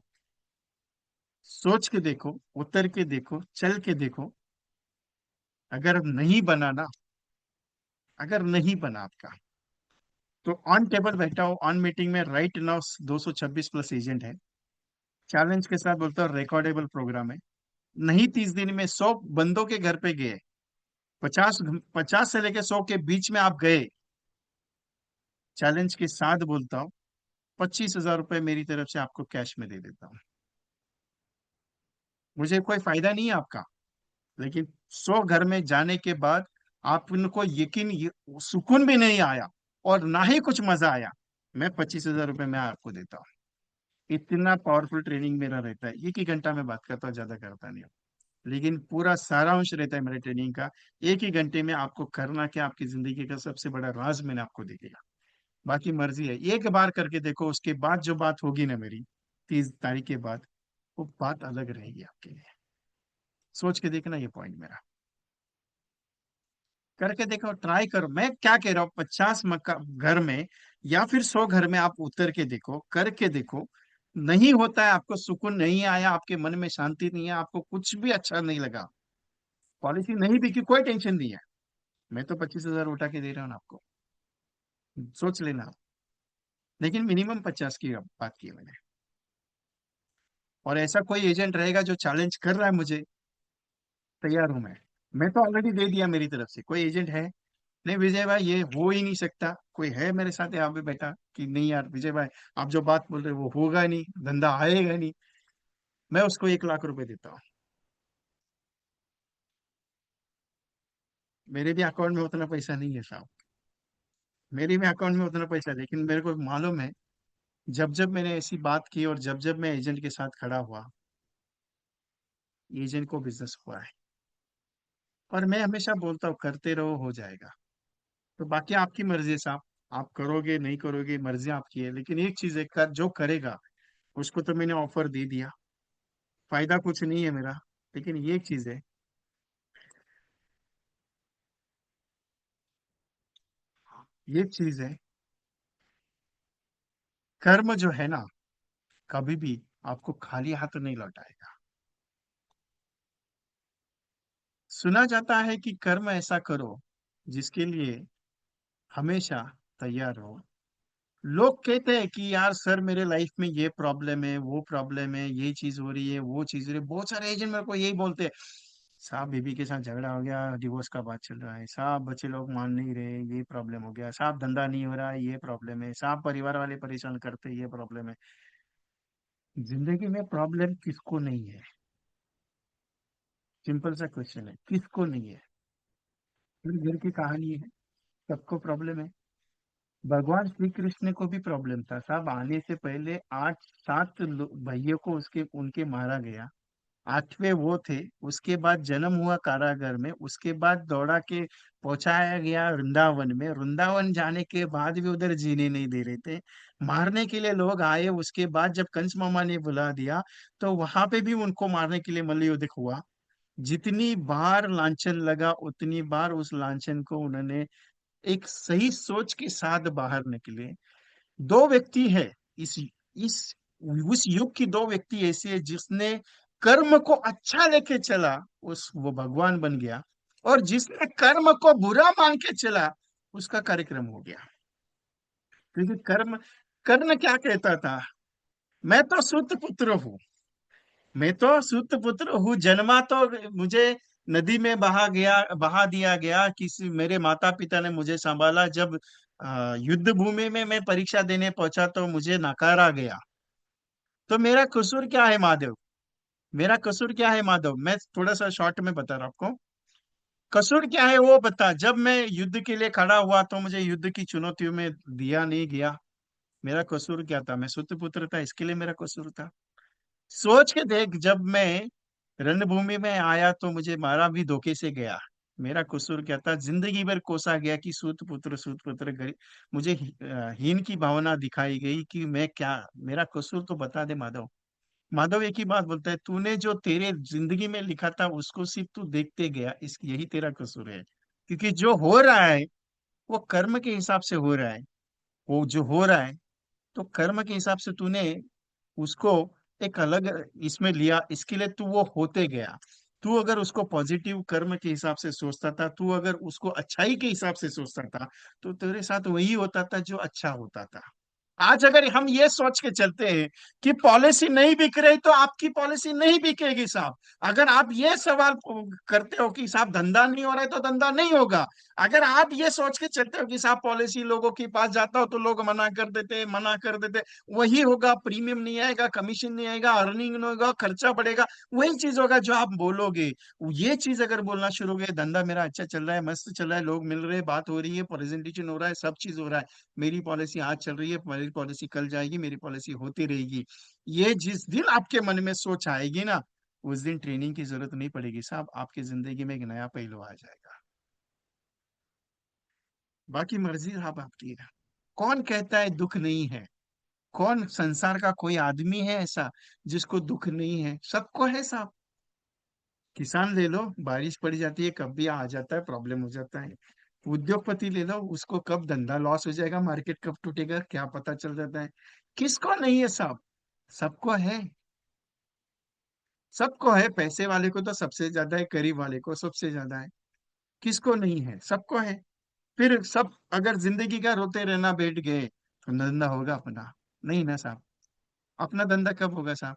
सोच के देखो, उतर के देखो, चल के देखो। अगर नहीं बना ना, अगर नहीं बना आपका, तो ऑन टेबल बैठा हो, ऑन मीटिंग में राइट नाउ 226 प्लस एजेंट है, चैलेंज के साथ बोलता हूँ, रिकॉर्डेबल प्रोग्राम है। नहीं 30 दिन में 100 बंदों के घर पे गए, 50 से लेके 100 के बीच में आप गए, चैलेंज के साथ बोलता हूँ, 25,000 रुपये मेरी तरफ से आपको कैश में दे देता हूँ। मुझे कोई फायदा नहीं है आपका, लेकिन 100 घर में जाने के बाद आप उनको सुकून भी नहीं आया, और ना ही कुछ मजा आया, मैं 25,000 रुपये मैं आपको देता हूँ। इतना पावरफुल ट्रेनिंग मेरा रहता है, एक ही घंटा में बात करता हूँ, ज्यादा करता नहीं हूँ, लेकिन पूरा सारांश रहता है मेरे ट्रेनिंग का। एक ही घंटे में आपको करना क्या, आपकी जिंदगी का सबसे बड़ा राज मैंने आपको दे दिया। बाकी मर्जी है, एक बार करके देखो, उसके बाद जो बात होगी ना मेरी 30 तारीख के बाद, वो बात अलग रहेगी आपके लिए। सोच के देखना, ये पॉइंट मेरा। करके देखो, ट्राई करो। मैं क्या कह रहा हूँ, 50 घर में या फिर 100 घर में आप उतर के देखो, करके देखो। नहीं होता है, आपको सुकून नहीं आया, आपके मन में शांति नहीं है, आपको कुछ भी अच्छा नहीं लगा, पॉलिसी नहीं बिकी, कोई टेंशन नहीं है। मैं तो 25,000 उठा के दे रहा हूँ ना आपको, सोच लेना। लेकिन मिनिमम 50 की बात की है मैंने। और ऐसा कोई एजेंट रहेगा जो चैलेंज कर रहा है मुझे, तैयार हूं मैं तो ऑलरेडी दे दिया मेरी तरफ से। कोई एजेंट है? नहीं विजय भाई, ये हो ही नहीं सकता। कोई है मेरे साथ यहाँ पे बैठा कि नहीं यार विजय भाई, आप जो बात बोल रहे हो वो होगा नहीं, धंधा आएगा नहीं, मैं उसको 1 लाख रुपए देता हूँ। मेरे भी अकाउंट में उतना पैसा नहीं है साहब, मेरे भी अकाउंट में उतना पैसा है, लेकिन मेरे को मालूम है, जब जब मैंने ऐसी बात की और जब जब मैं एजेंट के साथ खड़ा हुआ, एजेंट को बिजनेस हुआ है। और मैं हमेशा बोलता हूँ करते रहो, हो जाएगा। तो बाकी आपकी मर्जी है साहब, आप करोगे नहीं करोगे मर्जी आपकी है, लेकिन एक चीज है, जो करेगा उसको तो मैंने ऑफर दे दिया। फायदा कुछ नहीं है मेरा, लेकिन ये एक चीज है, ये चीज है, कर्म जो है ना, कभी भी आपको खाली हाथ नहीं लौटाएगा। सुना जाता है कि कर्म ऐसा करो जिसके लिए हमेशा तैयार हो। लोग कहते हैं कि यार सर मेरे लाइफ में ये प्रॉब्लम है, वो प्रॉब्लम है, ये चीज हो रही है, वो चीज हो रही है। बहुत सारे एजेंट मेरे को यही बोलते हैं, साहब बीबी के साथ झगड़ा हो गया, डिवोर्स का बात चल रहा है साहब, बच्चे लोग मान नहीं रहे, ये प्रॉब्लम हो गया साहब, धंधा नहीं हो रहा है, ये प्रॉब्लम है साहब, परिवार वाले परेशान करते हैं, ये प्रॉब्लम है। जिंदगी में प्रॉब्लम किसको नहीं है? सिंपल सा क्वेश्चन है, किसको नहीं है? फिर घर की कहानी है, सबको प्रॉब्लम है। भगवान श्री कृष्ण को भी प्रॉब्लम था साहब, आने से पहले 8 7 भाइयों को उसके उनके मारा गया, 8वें वो थे। उसके बाद जन्म हुआ कारागार में, उसके बाद दौड़ा के पहुंचाया गया वृंदावन में, वृंदावन जाने के बाद भी उधर जीने नहीं दे रहे थे, मारने के लिए लोग आए। उसके बाद जब कंस मामा ने बुला दिया, तो वहां पे भी उनको मारने के लिए मल्लयुद्ध हुआ। जितनी बार लांछन लगा, उतनी बार उस लांछन को उन्होंने एक सही सोच के साथ बाहर निकले। दो व्यक्ति है इस उस युग की, दो व्यक्ति ऐसे है जिसने कर्म को अच्छा लेके चला, उस वो भगवान बन गया। और जिसने कर्म को बुरा मान के चला, उसका कार्यक्रम हो गया। क्योंकि कर्ण क्या कहता था, मैं तो सूत पुत्र हूँ, मैं तो सूत पुत्र हूँ, जन्मा तो मुझे नदी में बहा दिया गया, किसी मेरे माता पिता ने मुझे संभाला। जब युद्ध भूमि में मैं परीक्षा देने पहुंचा तो मुझे नकारा गया। तो मेरा कसूर क्या है महादेव? मेरा कसूर क्या है माधव? मैं थोड़ा सा शॉर्ट में बता रहा हूं आपको, कसूर क्या है वो बता। जब मैं युद्ध के लिए खड़ा हुआ तो मुझे युद्ध की चुनौतियों में दिया नहीं गया, मेरा कसूर क्या था? मैं सुतपुत्र था, इसके लिए मेरा कसूर था। सोच के देख, जब मैं रणभूमि में आया तो मुझे मारा भी धोखे से गया, मेरा कसूर क्या था? जिंदगी भर कोसा गया कि सूत पुत्र गरीब, मुझे हीन की भावना दिखाई गई कि मैं क्या, मेरा कसूर तो बता दे माधव। माधव एक ही बात बोलता है, तूने जो तेरे जिंदगी में लिखा था उसको सिर्फ तू देखते गया, इस यही तेरा कसूर है। क्योंकि जो हो रहा है वो कर्म के हिसाब से हो रहा है, वो जो हो रहा है तो कर्म के हिसाब से तूने उसको एक अलग इसमें लिया, इसके लिए तू वो होते गया। तू अगर उसको पॉजिटिव कर्म के हिसाब से सोचता था, तू अगर उसको अच्छाई के हिसाब से सोचता था, तो तेरे साथ वही होता था जो अच्छा होता था। आज अगर हम ये सोच के चलते हैं कि पॉलिसी नहीं बिक रही, तो आपकी पॉलिसी नहीं बिकेगी साहब। अगर आप ये सवाल करते हो कि साहब धंधा नहीं हो रहा है, तो धंधा नहीं होगा। अगर आप ये सोच के चलते हो कि साहब पॉलिसी लोगों के पास जाता हो तो लोग मना कर देते, वही होगा, प्रीमियम नहीं आएगा, कमीशन नहीं आएगा, अर्निंग नहीं होगा, खर्चा बढ़ेगा, वही चीज होगा जो आप बोलोगे। ये चीज अगर बोलना शुरू हो गए, धंधा मेरा अच्छा चल रहा है, मस्त चल रहा है, लोग मिल रहे हैं, बात हो रही है, प्रेजेंटेशन हो रहा है, सब चीज हो रहा है, मेरी पॉलिसी आज चल रही है, मेरी पॉलिसी कल जाएगी, मेरी पॉलिसी होती रहेगी, ये जिस दिन आपके मन में सोच आएगी ना, उस दिन ट्रेनिंग की जरूरत नहीं पड़ेगी साहब, आपकी जिंदगी में एक नया पहलू आ जाएगा। बाकी मर्जी साहब आपकी है। कौन कहता है दुख नहीं है? कौन संसार का कोई आदमी है ऐसा जिसको दुख नहीं है? सबको है साहब। किसान ले लो, बारिश पड़ जाती है कब भी आ जाता है, प्रॉब्लम हो जाता है। उद्योगपति ले लो, उसको कब धंधा लॉस हो जाएगा, मार्केट कब टूटेगा क्या पता चल जाता है। किसको नहीं है सब? सबको है। सबको है, पैसे वाले को तो सबसे ज्यादा है, गरीब वाले को सबसे ज्यादा है। किसको नहीं है? सबको है। फिर सब अगर जिंदगी का रोते रहना बैठ गए तो धंधा होगा अपना? नहीं ना साहब। अपना धंधा कब होगा साहब?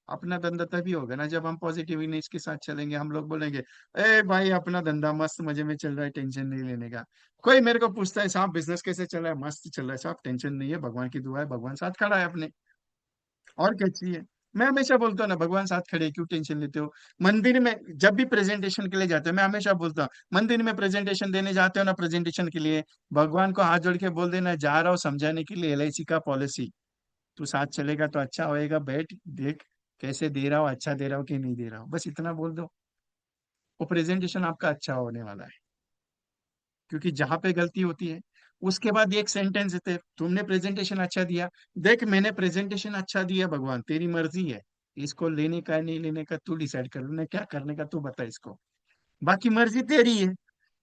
अपना धंधा तभी होगा ना जब हम पॉजिटिवनेस के साथ चलेंगे। हम लोग बोलेंगे ए भाई अपना धंधा मस्त मजे में चल रहा है, टेंशन नहीं लेने का। कोई मेरे को पूछता है साहब बिजनेस कैसे चल रहा है? मस्त चल रहा है साहब, टेंशन नहीं है, भगवान की दुआ है, भगवान साथ खड़ा है अपने। और क्या चाहिए? मैं हमेशा बोलता हूँ ना, भगवान साथ खड़े हैं, क्यों टेंशन लेते हो? मंदिर में जब भी प्रेजेंटेशन के लिए जाते हो, मैं हमेशा बोलता हूँ, मंदिर में प्रेजेंटेशन देने जाते हो ना, प्रेजेंटेशन के लिए भगवान को हाथ जोड़ के बोल देना, जा रहा हूँ समझाने के लिए एलआईसी का पॉलिसी। तू साथ चलेगा तो अच्छा होएगा, बैठ देख कैसे दे रहा हो, अच्छा दे रहा हो कि नहीं दे रहा हो, बस इतना बोल दो। वो प्रेजेंटेशन आपका अच्छा होने वाला है। क्योंकि जहां पे गलती होती है, उसके बाद एक सेंटेंस देते हैं, तुमने प्रेजेंटेशन अच्छा दिया। देख मैंने प्रेजेंटेशन अच्छा दिया भगवान, तेरी मर्जी है, इसको लेने का नहीं लेने का तू डिसाइड कर, लेना क्या करने का तू बता इसको। बाकी मर्जी तेरी है।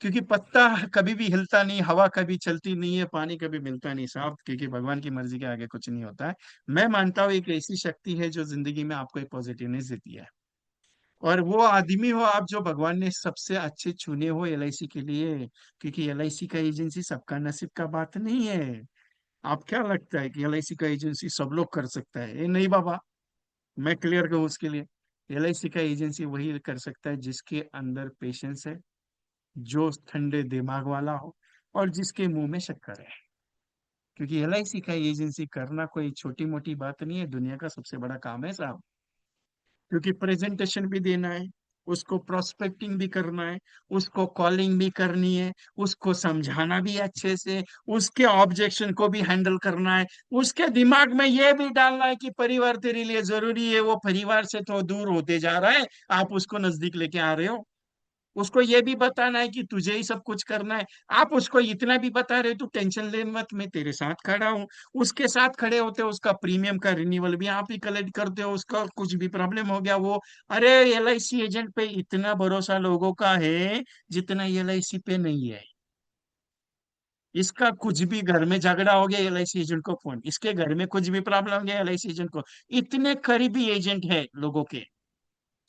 क्योंकि पत्ता कभी भी हिलता नहीं, हवा कभी चलती नहीं है, पानी कभी मिलता नहीं साहब, क्योंकि भगवान की मर्जी के आगे कुछ नहीं होता है। मैं मानता हूँ एक ऐसी शक्ति है जो जिंदगी में आपको एक पॉजिटिवनेस देती है। और वो आदमी हो आप जो भगवान ने सबसे अच्छे चुने हो एलआईसी के लिए। क्योंकि एलआईसी का एजेंसी सबका नसीब का बात नहीं है। आप क्या लगता है कि एलआईसी का एजेंसी सब लोग कर सकता है? ये नहीं बाबा। मैं क्लियर कहूँ उसके लिए, एलआईसी का एजेंसी वही कर सकता है जिसके अंदर पेशेंस है, जो ठंडे दिमाग वाला हो, और जिसके मुंह में शक्कर है। क्योंकि एलआईसी का एजेंसी करना कोई छोटी मोटी बात नहीं है, दुनिया का सबसे बड़ा काम है साहब। क्योंकि प्रेजेंटेशन भी देना है, उसको प्रोस्पेक्टिंग भी करना है, उसको कॉलिंग भी करनी है, उसको समझाना भी अच्छे से, उसके ऑब्जेक्शन को भी हैंडल करना है, उसके दिमाग में यह भी डालना है कि परिवार तेरे लिए जरूरी है, वो परिवार से तो दूर होते जा रहा है, आप उसको नजदीक लेके आ रहे हो। उसको ये भी बताना है कि तुझे ही सब कुछ करना है। आप उसको इतना भी बता रहे हो, तू टेंशन ले मत, मैं तेरे साथ खड़ा हूँ। उसके साथ खड़े होते हो, उसका प्रीमियम का रिन्यूअल भी आप ही कलेक्ट करते हो, उसका कुछ भी प्रॉब्लम हो गया वो, अरे एलआईसी एजेंट पे इतना भरोसा लोगों का है जितना एलआईसी पे नहीं है। इसका कुछ भी घर में झगड़ा हो गया एलआईसी एजेंट को फोन, इसके घर में कुछ भी प्रॉब्लम हो गया एलआईसी एजेंट को। इतने करीबी एजेंट है लोगों के,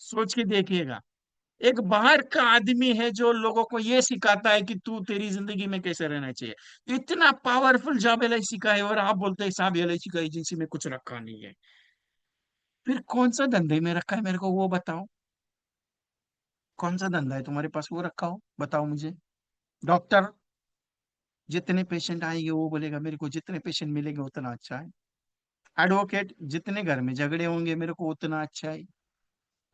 सोच के देखिएगा। एक बाहर का आदमी है जो लोगों को ये सिखाता है कि तू तेरी जिंदगी में कैसे रहना चाहिए। इतना पावरफुल जॉब एलआईसी का है, और आप बोलते हैं साहब एलआईसी का एजेंसी में कुछ रखा नहीं है। फिर कौन सा धंधे में रखा है मेरे को वो बताओ। कौन सा धंधा है तुम्हारे पास वो रखा हो, बताओ मुझे। डॉक्टर, जितने पेशेंट आएंगे वो बोलेगा मेरे को जितने पेशेंट मिलेंगे उतना अच्छा है। एडवोकेट, जितने घर में झगड़े होंगे मेरे को उतना अच्छा है।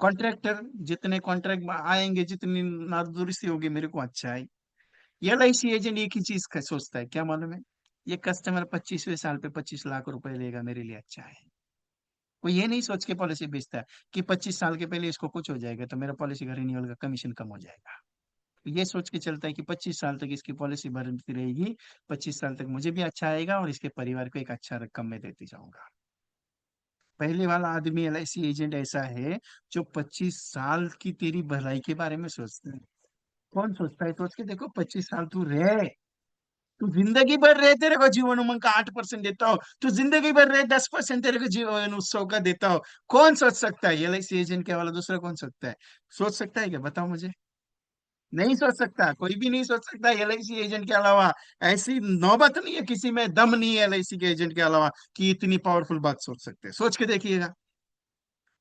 कॉन्ट्रैक्टर, जितने कॉन्ट्रैक्ट आएंगे जितनी नादुरुस्ती होगी मेरे को अच्छा है। एलआईसी एजेंट एक ही चीज का सोचता है, क्या मालूम है? ये कस्टमर 25वें साल पे 25 लाख रुपए लेगा, मेरे लिए अच्छा है। वो ये नहीं सोच के पॉलिसी बेचता है कि 25 साल के पहले इसको कुछ हो जाएगा तो मेरा पॉलिसी का रिन्यूअल का कमीशन कम हो जाएगा। ये सोच के चलता है कि 25 साल तक इसकी पॉलिसी भरती रहेगी, 25 साल तक मुझे भी अच्छा आएगा और इसके परिवार को एक अच्छा रकम में देती जाऊंगा। पहले वाला आदमी एलआईसी एजेंट ऐसा है जो 25 साल की तेरी भलाई के बारे में सोचता है। कौन सोचता है? सोच के देखो, 25 साल तू रहे, तू जिंदगी भर रहे, तेरे को जीवन उमंग का 8% देता हो, तू जिंदगी भर रहे 10% तेरे को जीवन उत्सव का देता हो। कौन सोच सकता है? एलआईसी एजेंट के वाला दूसरा कौन सोचता है? सोच सकता है क्या, बताओ मुझे। नहीं सोच सकता, कोई भी नहीं सोच सकता एलआईसी एजेंट के अलावा। ऐसी नौबत नहीं है, किसी में दम नहीं है एलआईसी के एजेंट के अलावा कि इतनी पावरफुल बात सोच सकते हैं। सोच के देखिएगा।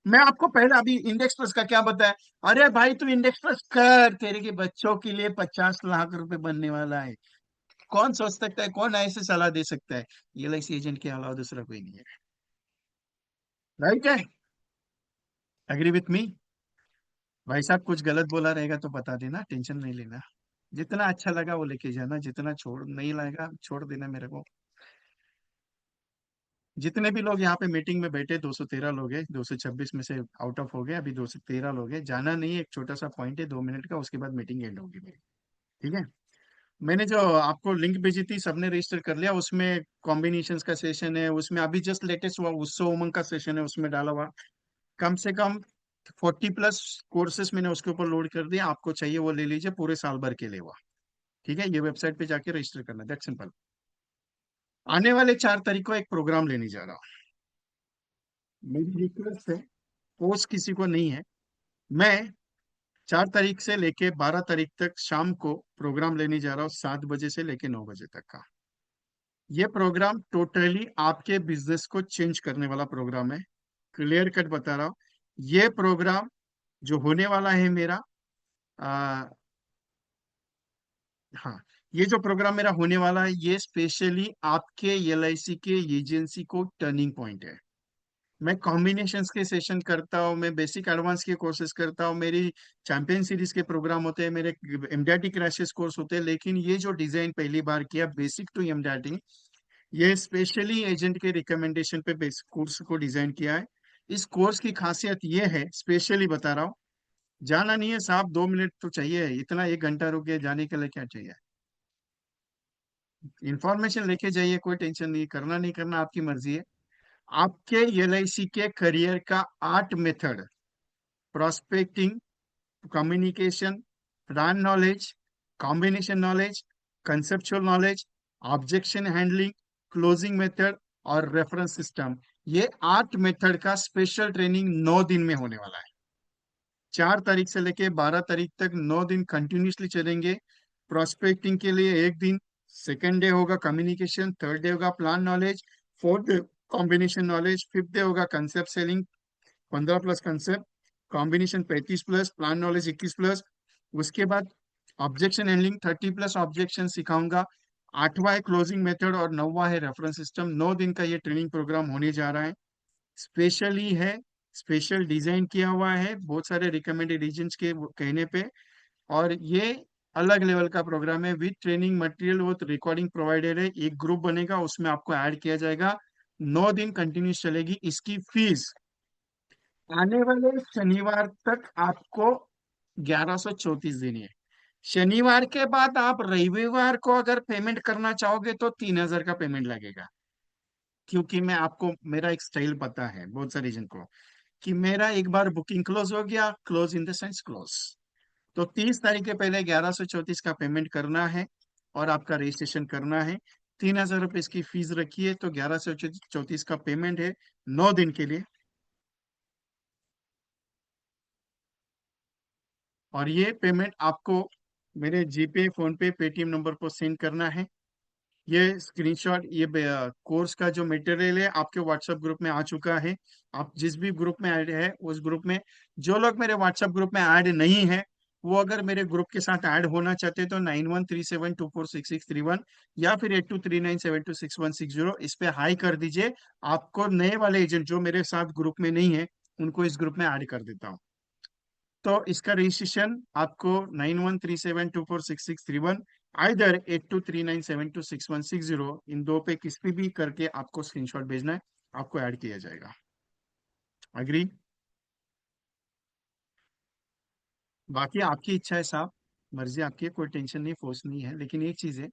मैं आपको पहले अभी इंडेक्स प्लस का क्या बताया? अरे भाई तू इंडेक्स प्लस कर, तेरे के बच्चों के लिए 50 लाख रुपए बनने वाला है। कौन सोच सकता है, कौन ऐसे सलाह दे सकता है? एलआईसी एजेंट के अलावा दूसरा कोई नहीं है। राइट है? Agree with me? भाई साहब कुछ गलत बोला रहेगा तो बता देना, टेंशन नहीं लेना। जितना अच्छा लगा वो लेके जाना, जितना छोड़ नहीं लगा छोड़ देना मेरे को। जितने भी लोग यहाँ पे मीटिंग में बैठे, 213 लोग हैं, 226 में से आउट ऑफ हो गए, अभी 213 लोग हैं, जाना नहीं है, एक छोटा सा पॉइंट है 2 मिनट का, उसके बाद मीटिंग एंड होगी मेरी। ठीक है? मैंने जो आपको लिंक भेजी थी सबने रजिस्टर कर लिया, उसमें कॉम्बिनेशंस का सेशन है, उसमें अभी जस्ट लेटेस्ट हुआ उत्सव उमंग का सेशन है उसमें डाला हुआ। कम से कम 40+ कोर्सेस मैंने उसके ऊपर लोड कर दिया, आपको चाहिए वो ले लीजिए पूरे साल भर के लिए वो। ठीक है, ये वेबसाइट पे जाके रजिस्टर करना, दैट सिंपल। आने वाले 4 तारीख को एक प्रोग्राम लेने जा रहा हूँ। मेरी रिक्वेस्ट है, कोर्स किसी को नहीं है। मैं 4 तारीख से लेके 12 तारीख तक शाम को प्रोग्राम लेने जा रहा हूँ, 7 बजे से लेके 9 बजे तक का। ये प्रोग्राम टोटली आपके बिजनेस को चेंज करने वाला प्रोग्राम है। क्लियर कट बता रहा हूँ। ये प्रोग्राम जो होने वाला है मेरा, आ, हाँ, ये जो प्रोग्राम मेरा होने वाला है ये स्पेशली आपके LIC के एजेंसी को टर्निंग पॉइंट है। मैं कॉम्बिनेशंस के सेशन करता हूँ, मैं बेसिक एडवांस के कोर्सेज करता हूँ, मेरी चैंपियन सीरीज के प्रोग्राम होते हैं, मेरे एमडीआरटी क्रैशेस कोर्स होते हैं। लेकिन ये जो डिजाइन पहली बार किया बेसिक टू एमडीआरटी, ये स्पेशली एजेंट के रिकमेंडेशन पे बेसिक कोर्स को डिजाइन किया है। इस कोर्स की खासियत ये है, स्पेशली बता रहा हूँ, जाना नहीं है साहब, 2 मिनट तो चाहिए, इतना 1 घंटा रुक गए जाने के लिए क्या चाहिए। इंफॉर्मेशन लेके जाइए, कोई टेंशन नहीं, करना नहीं करना आपकी मर्जी है। आपके LIC के करियर का 8 method: prospecting, communication, brand knowledge, combination knowledge, conceptual knowledge, objection handling, closing method और रेफरेंस सिस्टम, ये 8 मेथड का स्पेशल ट्रेनिंग 9 दिन में होने वाला है। 4 तारीख से लेके 12 तारीख तक 9 दिन कंटिन्यूसली चलेंगे। प्रोस्पेक्टिंग के लिए एक दिन, सेकेंड डे होगा कम्युनिकेशन, थर्ड डे होगा plan knowledge, fourth day combination knowledge, fifth day होगा concept selling, 15+ concept, combination 35+, plan knowledge 21+। उसके बाद ऑब्जेक्शन हैंडलिंग 30+ ऑब्जेक्शन सिखाऊंगा। आठवां है क्लोजिंग मेथड और नौवां है रेफरेंस सिस्टम। 9 दिन का ये ट्रेनिंग प्रोग्राम होने जा रहा है, स्पेशली है, स्पेशल डिजाइन किया हुआ है बहुत सारे रिकमेंडेड एजेंट्स के कहने पे। और ये अलग लेवल का प्रोग्राम है, विद ट्रेनिंग मटेरियल, वो रिकॉर्डिंग प्रोवाइडेड है। एक ग्रुप बनेगा, उसमें आपको ऐड किया जाएगा। 9 दिन कंटिन्यूस चलेगी। इसकी फीस आने वाले शनिवार तक आपको 1134 देनी है। शनिवार के बाद आप रविवार को अगर पेमेंट करना चाहोगे तो 3,000 का पेमेंट लगेगा। क्योंकि मैं आपको मेरा एक स्टाइल पता है बहुत सारे जन को, कि मेरा एक बार बुकिंग क्लोज हो गया, close in the sense close, तो 30 तारीख के पहले 1134 का पेमेंट करना है और आपका रजिस्ट्रेशन करना है। 3,000 रुपये इसकी फीस रखी है, तो 1134 का पेमेंट है 9 दिन के लिए। और ये पेमेंट आपको मेरे जीपे, फोन पे, पेटीएम नंबर पर सेंड करना है। ये स्क्रीनशॉट, ये कोर्स का जो मटेरियल है आपके व्हाट्सएप ग्रुप में आ चुका है। आप जिस भी ग्रुप में ऐड है उस ग्रुप में, जो लोग मेरे व्हाट्सएप ग्रुप में ऐड नहीं है वो अगर मेरे ग्रुप के साथ ऐड होना चाहते हैं तो 9137246631 या फिर 8239726160 इस पे हाई कर दीजिए। आपको नए वाले एजेंट जो मेरे साथ ग्रुप में नहीं है उनको इस ग्रुप में ऐड कर देता हूँ। तो इसका रजिस्ट्रेशन आपको 9137246631, आइदर 8239726160, इन दो पे किस पे भी करके आपको स्क्रीनशॉट भेजना है, आपको ऐड किया जाएगा। अग्री? बाकी आपकी इच्छा है साहब, मर्जी आपकी है, कोई टेंशन नहीं, फोर्स नहीं है। लेकिन एक चीज है,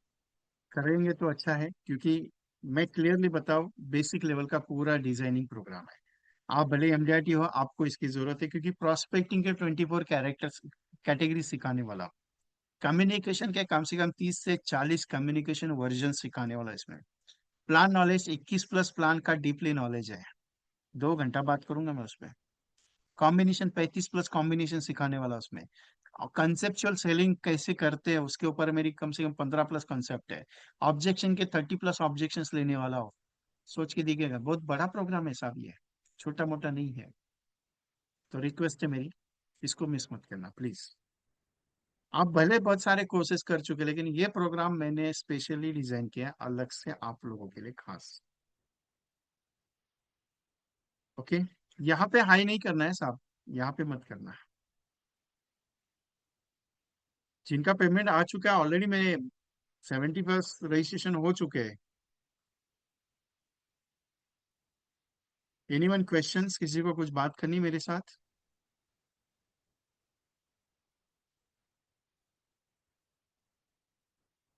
करेंगे तो अच्छा है, क्योंकि मैं क्लियरली बताऊं, बेसिक लेवल का पूरा डिजाइनिंग प्रोग्राम है। आप भले MDRT हो, आपको इसकी जरूरत है, क्योंकि प्रोस्पेक्टिंग के 24 कैरेक्टर्स कैटेगरी सिखाने वाला, कम्युनिकेशन के कम से कम 30 से 40 कम्युनिकेशन वर्जन सिखाने वाला इसमें। प्लान नॉलेज 21+ प्लान का डीपली नॉलेज है, 2 घंटा बात करूंगा मैं उस पर। कॉम्बिनेशन 35+ कॉम्बिनेशन सिखाने वाला उसमें। और कंसेप्चुअल सेलिंग कैसे करते हैं उसके ऊपर मेरी कम से कम 15+ कंसेप्ट है। ऑब्जेक्शन के 30+ ऑब्जेक्शन लेने वाला हो, सोच के देखिएगा, बहुत बड़ा प्रोग्राम है साहब ये, छोटा मोटा नहीं है। तो रिक्वेस्ट है मेरी, इसको मिस मत करना प्लीज। आप भले बहुत सारे कोर्सेज कर चुके, लेकिन ये प्रोग्राम मैंने स्पेशली डिजाइन किया है, अलग से आप लोगों के लिए खास। ओके, यहाँ पे हाई नहीं करना है साहब, यहाँ पे मत करना है। जिनका पेमेंट आ चुका है ऑलरेडी, मेरे 70+ रजिस्ट्रेशन हो चुके हैं। एनीवन क्वेश्चंस, किसी को कुछ बात करनी मेरे साथ?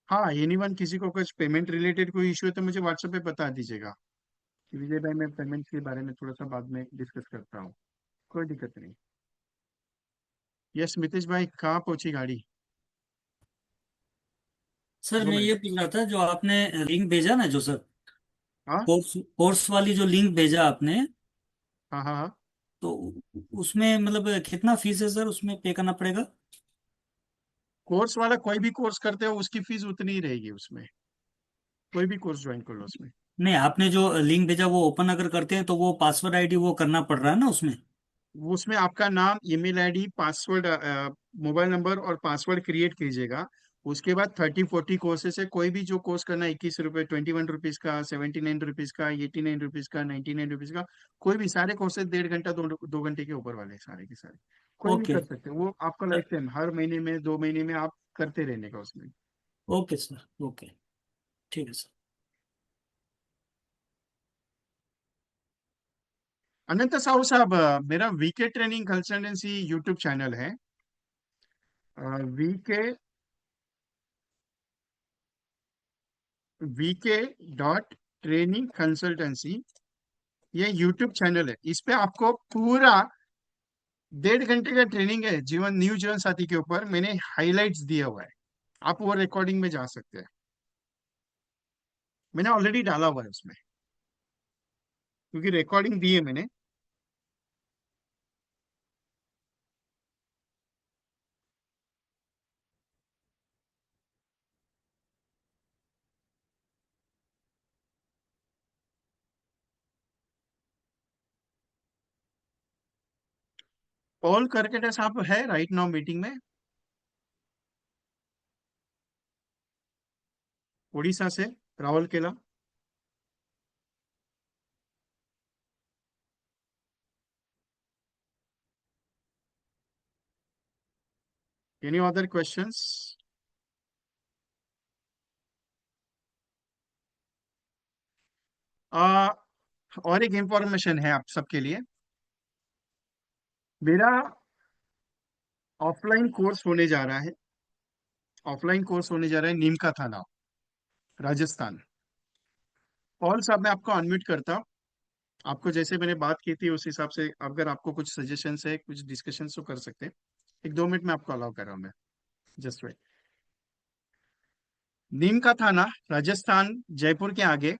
हाँ, एनीवन, किसी को कुछ पेमेंट रिलेटेड कोई इशू है तो मुझे व्हाट्सएप पे बता दीजिएगा कि विजय भाई मैं पेमेंट के बारे में थोड़ा सा बाद में डिस्कस करता हूँ। कोई दिक्कत नहीं। यस मितेश भाई, कहाँ पहुंची गाड़ी? सर मैं बोलो ये यार। पूछ रहा था, जो आपने लिंक भेजा ना, जो सर हाँ कोर्स वाली जो लिंक भेजा आपने, हाँ हाँ हाँ। तो उसमें मतलब कितना फीस है सर, उसमें पे करना पड़ेगा? कोर्स वाला कोई भी कोर्स करते हो उसकी फीस उतनी ही रहेगी उसमें। कोई भी कोर्स ज्वाइन कर लो उसमें। नहीं, आपने जो लिंक भेजा वो ओपन अगर करते हैं तो वो पासवर्ड आईडी वो करना पड़ रहा है ना उसमें? वो उसमें आपका नाम, email ID, password, mobile number और पासवर्ड क्रिएट कीजिएगा। उसके बाद 30-40 कोर्सेस है, कोई भी जो कोर्स करना है, 21 रुपये, 21 रुपीज का, 79 रुपीज का, 89 रुपीज का, 99 रुपीज का, कोई भी सारे कोर्सेज 1.5 घंटा, 2 घंटे के ऊपर वाले सारे के सारे कोई भी ओके कर सकते हैं। वो आपका लाइफ टाइम, हर महीने में, 2 महीने में आप करते रहने का उसमें। ओके सर, ओके, ठीक है सर। अनंत साहू साहब, मेरा VK training consultancy YouTube channel है। वीके वीके.ट्रेनिंग कंसल्टेंसी, ये यूट्यूब चैनल है। इस पे आपको पूरा 1.5 घंटे का ट्रेनिंग है, न्यू जीवन साथी के ऊपर मैंने हाइलाइट्स दिया हुआ है। आप वो रिकॉर्डिंग में जा सकते हैं। मैंने ऑलरेडी डाला हुआ है उसमें, क्योंकि रिकॉर्डिंग दी है मैंने। कॉल करके साहब है राइट नाउ मीटिंग में, उड़ीसा से, राउरकेला। Any other questions? और एक इंफॉर्मेशन है आप सबके लिए। मेरा ऑफलाइन कोर्स होने जा रहा है। ऑफलाइन कोर्स होने जा रहा है, नीम का थाना, राजस्थान। और साहब मैं आपको अनम्यूट करता हूँ। आपको जैसे मैंने बात की थी उस हिसाब से अगर आपको कुछ सजेशंस है, कुछ डिस्कशन तो कर सकते हैं। 1-2 मिनट में आपको अलाउ कर रहा हूँ मैं। Just wait. नीम का थाना, राजस्थान, जयपुर के आगे।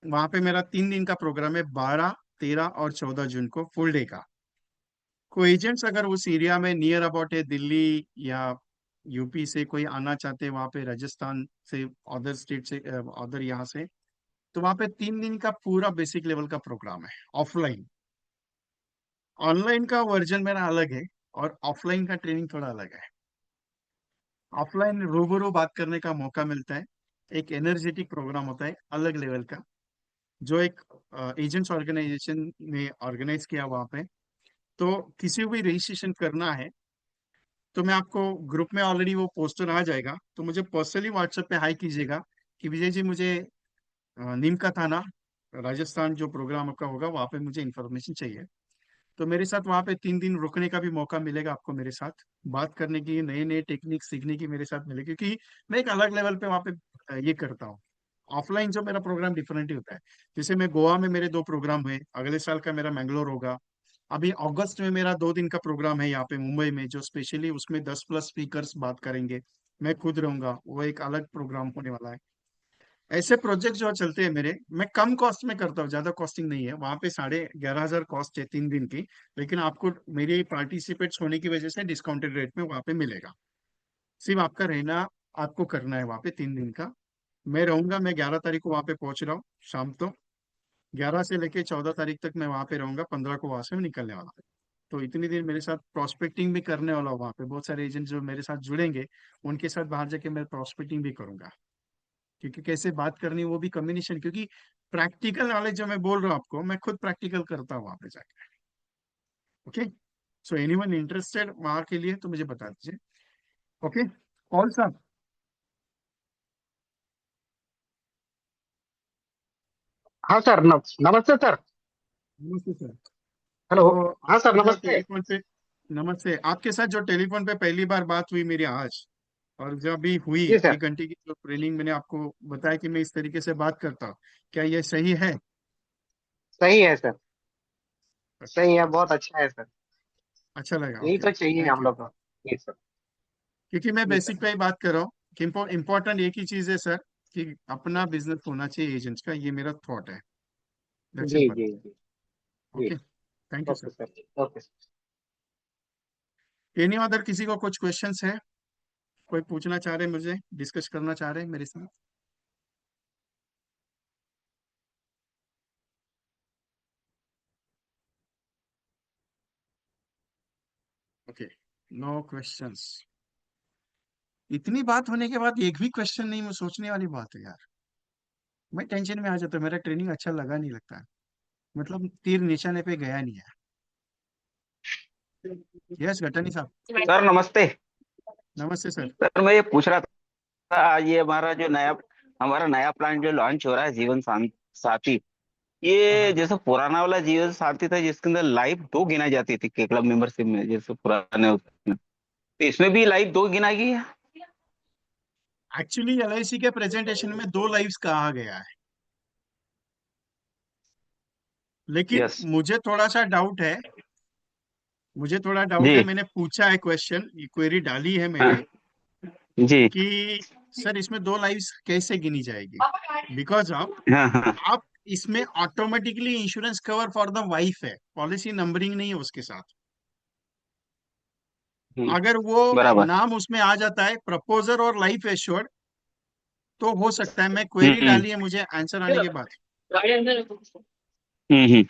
वहां पे मेरा 3 दिन का प्रोग्राम है, 12, 13 और 14 जून को, फुल डे का। कोई एजेंट्स अगर उस एरिया में नियर अबाउट है, दिल्ली या यूपी से कोई आना चाहते हैं वहां पे, राजस्थान से, अदर स्टेट से, अदर यहाँ से, तो वहां पे 3 दिन का पूरा बेसिक लेवल का प्रोग्राम है, ऑफलाइन। ऑनलाइन का वर्जन मेरा अलग है, और ऑफलाइन का ट्रेनिंग थोड़ा अलग है। ऑफलाइन रूबरू बात करने का मौका मिलता है। एक एनर्जेटिक प्रोग्राम होता है अलग लेवल का, जो एक एजेंट्स ऑर्गेनाइजेशन ने ऑर्गेनाइज किया वहां पे। तो किसी को भी रजिस्ट्रेशन करना है तो मैं आपको, ग्रुप में ऑलरेडी वो पोस्टर आ जाएगा, तो मुझे पर्सनली व्हाट्सएप पे हाई कीजिएगा कि विजय जी, मुझे नीम का थाना, राजस्थान जो प्रोग्राम आपका होगा वहाँ पे मुझे इन्फॉर्मेशन चाहिए। तो मेरे साथ वहाँ पे 3 दिन रुकने का भी मौका मिलेगा आपको, मेरे साथ बात करने की, नए नए टेक्निक सीखने की मेरे साथ मिलेगी, क्योंकि मैं एक अलग लेवल पे वहाँ पे ये करता हूँ। ऑफलाइन जो मेरा प्रोग्राम डिफरेंट ही होता है। जैसे मैं गोवा में, मेरे 2 प्रोग्राम हुए, अगले साल का मेरा मैंगलोर होगा। अभी अगस्त में मेरा 2 दिन का प्रोग्राम है यहाँ पे मुंबई में, जो स्पेशली उसमें 10+ स्पीकर्स बात करेंगे। मैं खुद रहूंगा, वो एक अलग प्रोग्राम होने वाला है। ऐसे प्रोजेक्ट जो चलते हैं मेरे, मैं कम कॉस्ट में करता हूँ, ज्यादा कॉस्टिंग नहीं है। वहां पे 11,500 कॉस्ट है 3 दिन की। लेकिन आपको मेरे पार्टिसिपेट्स होने की वजह से डिस्काउंटेड रेट में वहां पे मिलेगा। सिर्फ आपका रहना, आपको करना है वहां पे 3 दिन का। मैं रहूंगा, मैं 11 तारीख को वहां पे पहुंच रहा हूँ शाम को। 11 से लेके 14 तारीख तक मैं वहां पे रहूंगा, 15 को वहां से मैं निकलने वाला हूँ। तो इतनी देर मेरे साथ प्रॉस्पेक्टिंग भी करने वाला हूँ वहां पे, बहुत सारे एजेंट जो मेरे साथ जुड़ेंगे, उनके साथ बाहर जाके मैं प्रॉस्पेक्टिंग भी करूंगा। क्योंकि कैसे बात करनी है, वो भी कम्युनिकेशन, क्योंकि प्रैक्टिकल नॉलेज जो मैं बोल रहा हूँ आपको, मैं खुद प्रैक्टिकल करता हूँ वहां पे जाके। ओके। सो एनीवन इंटरेस्टेड वहां के लिए तो मुझे बता दीजिए। ओके। कॉल साहब। हाँ सर, नमस्ते सर। नमस्ते सर। हेलो। तो हाँ सर, आपके साथ नमस्ते। टेलीफोन पे, नमस्ते, आपके साथ जो टेलीफोन पे पहली बार बात हुई मेरी आज, और जब भी हुई जी सर। 1 घंटे की जो ट्रेनिंग मैंने आपको बताया कि मैं इस तरीके से बात करता हूँ, क्या ये सही है? सही है सर। अच्छा। सही है, बहुत अच्छा है सर। अच्छा लगा, यही ओके, तो चाहिए थैंक हम यू। लोग को। जी सर। क्योंकि मैं जी सर। बेसिक पे ही बात कर रहा हूँ कि इम्पोर्टेंट एक ही चीज है सर, कि अपना बिजनेस होना चाहिए एजेंट्स का, ये मेरा थॉट है। दैट जी सिंपल। जी जी। जी। Okay, thank you sir. Okay sir. Okay sir. Any other, किसी को कुछ क्वेश्चंस है? कोई पूछना चाह रहे हैं मुझे, डिस्कस करना चाह रहे हैं मेरे साथ? Okay, no questions. इतनी बात होने के बाद एक भी क्वेश्चन नहीं, मैं सोचने वाली बात है यार। मैं टेंशन में आ जाता हूँ, मेरा ट्रेनिंग अच्छा लगा नहीं लगता है। मतलब तीर निशाने पे गया नहीं है। यस गटनी साहब। सर नमस्ते। नमस्ते सर। सर मैं ये पूछ रहा था, आज ये हमारा नया प्लान जो लॉन्च हो रहा है, साथी। हाँ ये हाँ। जैसे पुराना वाला जीवन साथी था जिसके अंदर लाइफ 2 गिना जाती थी के क्लब मेंबरशिप में, जैसे पुराने उसमें। तो इसमें भी लाइफ 2 गिना गई है? एक्चुअली एलआईसी के प्रेजेंटेशन में दो लाइव्स कहा गया है, लेकिन यस। मुझे थोड़ा डाउट है, जी। मैंने पूछा है क्वेश्चन, ये क्वेरी डाली है मैंने हाँ। जी। कि सर इसमें दो लाइव्स कैसे गिनी जाएगी, बिकॉज ऑफ हाँ हाँ। आप इसमें automatically insurance cover for the wife है, पॉलिसी नंबरिंग नहीं है उसके साथ। हम्म, अगर वो बराबर। नाम उसमें आ जाता है प्रपोजर और लाइफ एश्योर्ड, तो हो सकता है, मैं क्वेरी हम्म डाली है, मुझे आंसर आने के बाद हम्म।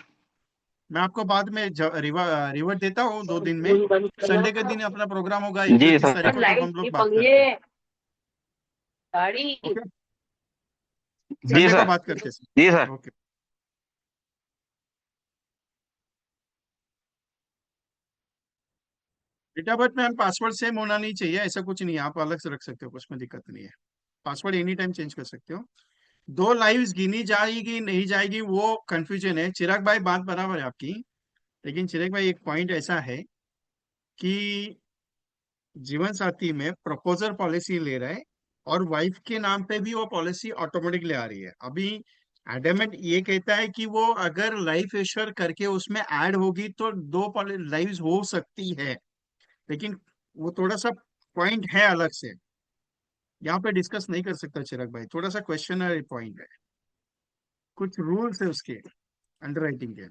मैं आपको बाद में रिवर्ट देता हूँ 2 दिन में। संडे के दिन अपना प्रोग्राम होगा जी 31 तारीख सर। को, तब हम लोग बात करते हैं। ओके, जी संडे को सर। बात करते जी सर। हैं। ओके। डेट ऑफ बर्थ में पासवर्ड सेम होना नहीं चाहिए, ऐसा कुछ नहीं है, आप अलग से रख सकते हो, उसमें दिक्कत नहीं है। पासवर्ड एनी टाइम चेंज कर सकते हो। दो लाइव्स गिनी जाएगी नहीं जाएगी वो कंफ्यूजन है। चिराग भाई बात बराबर है आपकी, लेकिन चिराग भाई एक पॉइंट ऐसा है कि जीवन साथी में प्रपोजर पॉलिसी ले रहा है, और वाइफ के नाम पे भी वो पॉलिसी ऑटोमेटिकली आ रही है। अभी एडेमेंट ये कहता है कि वो अगर लाइफ इंश्योर करके उसमें ऐड होगी तो दो लाइव्स हो सकती है, लेकिन वो थोड़ा सा पॉइंट है अलग से, यहाँ पे डिस्कस नहीं कर सकता चिराग भाई, थोड़ा सा क्वेश्चनरी पॉइंट है, कुछ रूल्स है उसके अंडरराइटिंग के।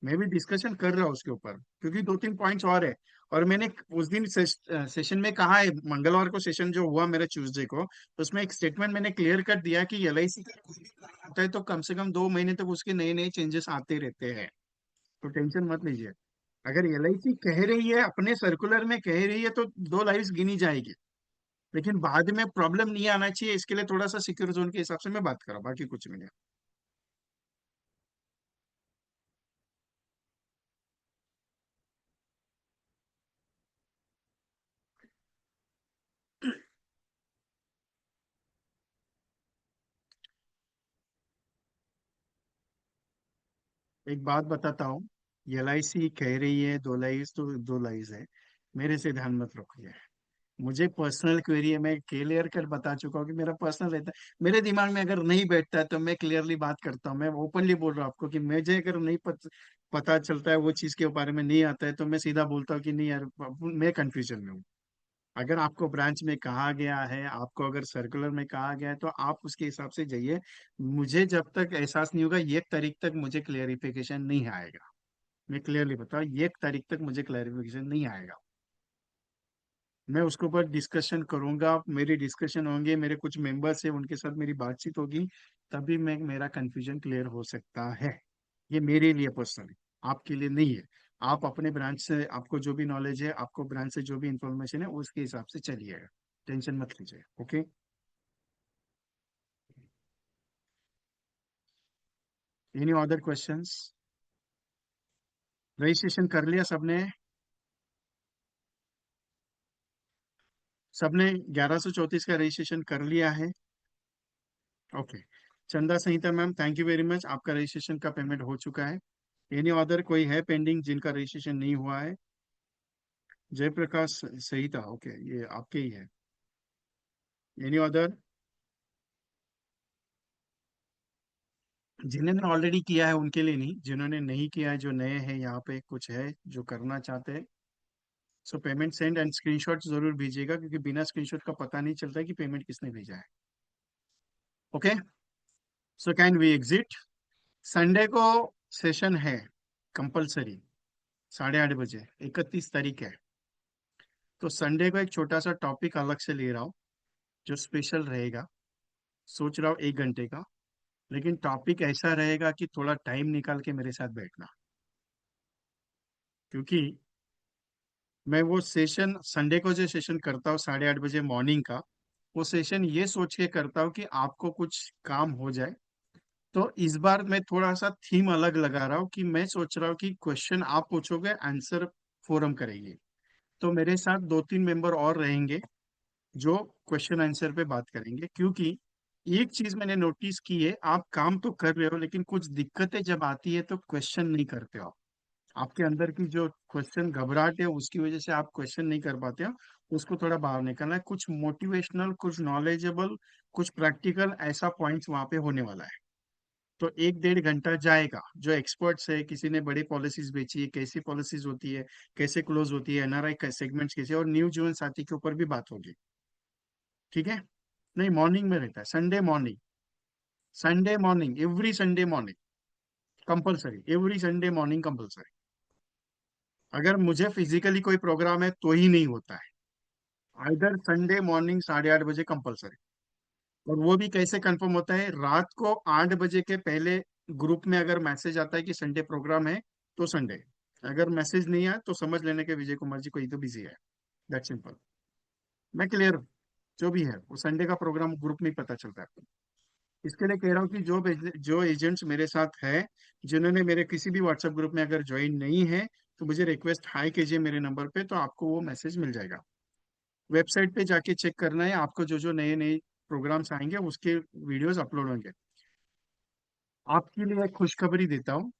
मैं भी डिस्कशन कर रहा हूँ उसके ऊपर, क्योंकि 2-3 पॉइंट्स और है। और मैंने उस दिन सेशन में कहा है, मंगलवार को सेशन जो हुआ मेरा ट्यूसडे को, उसमें एक स्टेटमेंट मैंने क्लियर कर दिया कि एलआईसी का कोई भी plan आता है तो कम से कम 2 महीने तक उसके नए नए चेंजेस आते रहते हैं। तो टेंशन मत लीजिए। अगर एलआईसी कह रही है, अपने सर्कुलर में कह रही है, तो दो लाइव्स गिनी जाएगी, लेकिन बाद में प्रॉब्लम नहीं आना चाहिए, इसके लिए थोड़ा सा सिक्योर जोन के हिसाब से मैं बात कर रहा हूँ, बाकी कुछ नहीं है। एक बात बताता हूँ, एलआईसी कह रही है दो लाइव्स तो दो लाइव्स है, मेरे से ध्यान मत रखिए। मुझे पर्सनल क्वेरी है, मैं क्लियर कर बता चुका हूँ कि मेरा पर्सनल रहता है, मेरे दिमाग में अगर नहीं बैठता है तो मैं क्लियरली बात करता हूँ, मैं ओपनली बोल रहा हूँ आपको कि मुझे अगर नहीं पता चलता है, वो चीज के बारे में नहीं आता है, तो मैं सीधा बोलता हूँ कि नहीं यार, मैं कंफ्यूजन में हूँ। अगर आपको ब्रांच में कहा गया है, आपको अगर सर्कुलर में कहा गया है, तो आप उसके हिसाब से जाइए। मुझे जब तक एहसास नहीं होगा, 1 तारीख तक मुझे क्लेरिफिकेशन नहीं आएगा। मैं क्लियरली बताऊँ, 1 तारीख तक मुझे क्लैरिफिकेशन नहीं आएगा। मैं उसके ऊपर डिस्कशन करूंगा, मेरी डिस्कशन होंगे, मेरे कुछ मेंबर्स है उनके साथ मेरी बातचीत होगी, तभी मैं मेरा कंफ्यूजन क्लियर हो सकता है। ये मेरे लिए पर्सनली, आपके लिए नहीं है। आप अपने ब्रांच से, आपको जो भी नॉलेज है, आपको ब्रांच से जो भी इंफॉर्मेशन है, उसके हिसाब से चलिएगा। टेंशन मत लीजिए। Okay, any other questions? Registration कर लिया सबने? सबने 1134 का रजिस्ट्रेशन कर लिया है? Okay. Chanda Sanhita ma'am, thank you very much, आपका रजिस्ट्रेशन का पेमेंट हो चुका है। एनी अदर कोई है पेंडिंग जिनका रजिस्ट्रेशन नहीं हुआ है? जयप्रकाश संहिता, ओके, ये आपके ही है। Any other? जिन्होंने ऑलरेडी किया है उनके लिए नहीं, जिन्होंने नहीं किया है, जो नए हैं यहाँ पे, कुछ है जो करना चाहते हैं? सो पेमेंट सेंड एंड स्क्रीनशॉट जरूर भेजिएगा, क्योंकि बिना स्क्रीनशॉट का पता नहीं चलता कि पेमेंट किसने भेजा है। Okay, so can we exit. Sunday को सेशन है कंपलसरी, 8:30 बजे, 31 तारीख है। तो संडे को एक छोटा सा टॉपिक अलग से ले रहा हूँ, जो स्पेशल रहेगा। सोच रहा हूँ 1 घंटे का, लेकिन टॉपिक ऐसा रहेगा कि थोड़ा टाइम निकाल के मेरे साथ बैठना, क्योंकि मैं वो सेशन संडे को जो सेशन करता हूँ 8:30 बजे मॉर्निंग का, वो सेशन ये सोच के करता हूँ कि आपको कुछ काम हो जाए। तो इस बार मैं थोड़ा सा थीम अलग लगा रहा हूँ, कि मैं सोच रहा हूँ कि क्वेश्चन आप पूछोगे, आंसर फोरम करेंगे। तो मेरे साथ 2-3 मेंबर और रहेंगे जो क्वेश्चन आंसर पे बात करेंगे, क्योंकि एक चीज मैंने नोटिस की है, आप काम तो कर रहे हो लेकिन कुछ दिक्कतें जब आती है तो क्वेश्चन नहीं करते हो। आपके अंदर की जो क्वेश्चन घबराहट है, उसकी वजह से आप क्वेश्चन नहीं कर पाते हो। उसको थोड़ा बाहर निकलना है, कुछ मोटिवेशनल, कुछ नॉलेजेबल, कुछ प्रैक्टिकल, ऐसा पॉइंट्स वहां पे होने वाला है। तो 1-1.5 घंटा जाएगा। जो एक्सपर्ट्स है, किसी ने बड़ी पॉलिसीज बेची है, कैसी पॉलिसीज होती है, कैसे क्लोज होती है, एनआरआई सेगमेंट्स कैसे, और न्यू जीवन साथी के ऊपर भी बात होगी। ठीक है, नहीं मॉर्निंग में रहता है, Sunday morning, Sunday morning, every Sunday morning compulsory, every Sunday morning compulsory. अगर मुझे फिजिकली कोई प्रोग्राम है तो ही नहीं होता है, आइदर संडे मॉर्निंग 8:30 बजे कंपलसरी। और वो भी कैसे कंफर्म होता है, रात को 8 बजे के पहले ग्रुप में अगर मैसेज आता है कि संडे प्रोग्राम है, तो संडे। अगर मैसेज नहीं आया तो समझ लेने के विजय कुमार जी कोई तो बिजी है, दैट सिंपल। मैं क्लियर हूँ, जो भी है वो संडे का प्रोग्राम ग्रुप में ही पता चलता है। इसके लिए कह रहा हूँ कि जो एजेंट्स मेरे साथ है, जिन्होंने मेरे किसी भी व्हाट्सएप ग्रुप में अगर ज्वाइन नहीं है, तो मुझे रिक्वेस्ट हाई कीजिए मेरे नंबर पे, तो आपको वो मैसेज मिल जाएगा। वेबसाइट पे जाके चेक करना है आपको, जो जो नए नए प्रोग्राम्स आएंगे उसके वीडियोस अपलोड होंगे। आपके लिए एक खुशखबरी देता हूँ,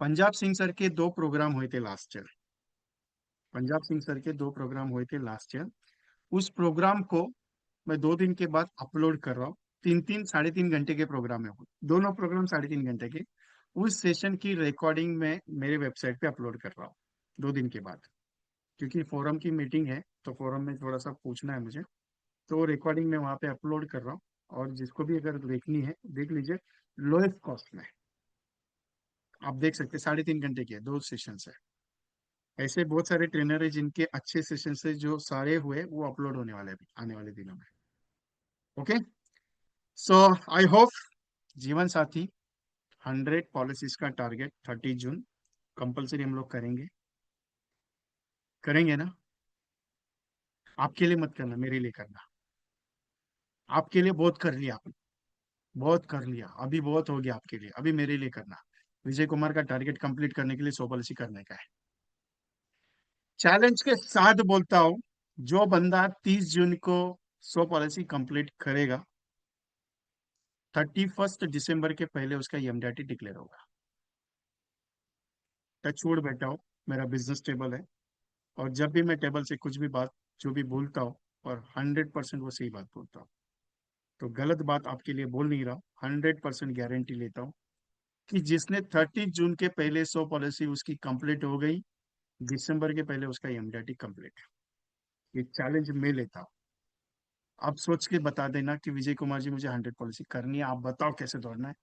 पंजाब सिंह सर के 2 प्रोग्राम हुए थे last year. Punjab Singh sir के 2 प्रोग्राम हुए थे लास्ट ईयर। उस प्रोग्राम को मैं 2 दिन के बाद अपलोड कर रहा हूँ। 3-3 साढ़े 3 घंटे के प्रोग्राम है वो, दोनों प्रोग्राम 3.5 घंटे के। उस सेशन की रिकॉर्डिंग में मेरे वेबसाइट पे अपलोड कर रहा हूँ 2 दिन के बाद, क्योंकि फोरम की मीटिंग है, तो फोरम में थोड़ा सा पूछना है मुझे। तो रिकॉर्डिंग में वहां पे अपलोड कर रहा हूँ, और जिसको भी अगर देखनी है देख लीजिए, लोएस्ट कॉस्ट में आप देख सकते हैं। 3.5 घंटे के 2 सेशन है। ऐसे बहुत सारे ट्रेनर है जिनके अच्छे सेशन से जो सारे हुए वो अपलोड होने वाले हैं अभी आने वाले दिनों में। ओके, सो आई होप जीवन साथी 100 पॉलिसीज का टारगेट 30 जून कंपलसरी हम लोग करेंगे, करेंगे ना। आपके लिए मत करना, मेरे लिए करना। आपके लिए बहुत कर लिया आपने, बहुत कर लिया, अभी बहुत हो गया आपके लिए, अभी मेरे लिए करना। विजय कुमार का टारगेट कंप्लीट करने के लिए 100 पॉलिसी करने का है। चैलेंज के साथ बोलता हूं, जो बंदा 30 जून को 100 पॉलिसी कंप्लीट करेगा, 31 दिसंबर के पहले उसका एमडीआरटी डिक्लेयर होगा। टच वुड बैठा हो, मेरा बिजनेस टेबल है, और जब भी मैं टेबल से कुछ भी बात जो भी बोलता हूँ, और 100% वो सही बात बोलता हूँ, तो गलत बात आपके लिए बोल नहीं रहा हूँ। 100% गारंटी लेता हूँ कि जिसने 30 जून के पहले 100 पॉलिसी उसकी कंप्लीट हो गई, दिसंबर के पहले उसका एमडीआरटी कंप्लीट। ये चैलेंज मैं लेता हूँ। आप सोच के बता देना कि विजय कुमार जी मुझे 100 पॉलिसी करनी है, आप बताओ कैसे दौड़ना है,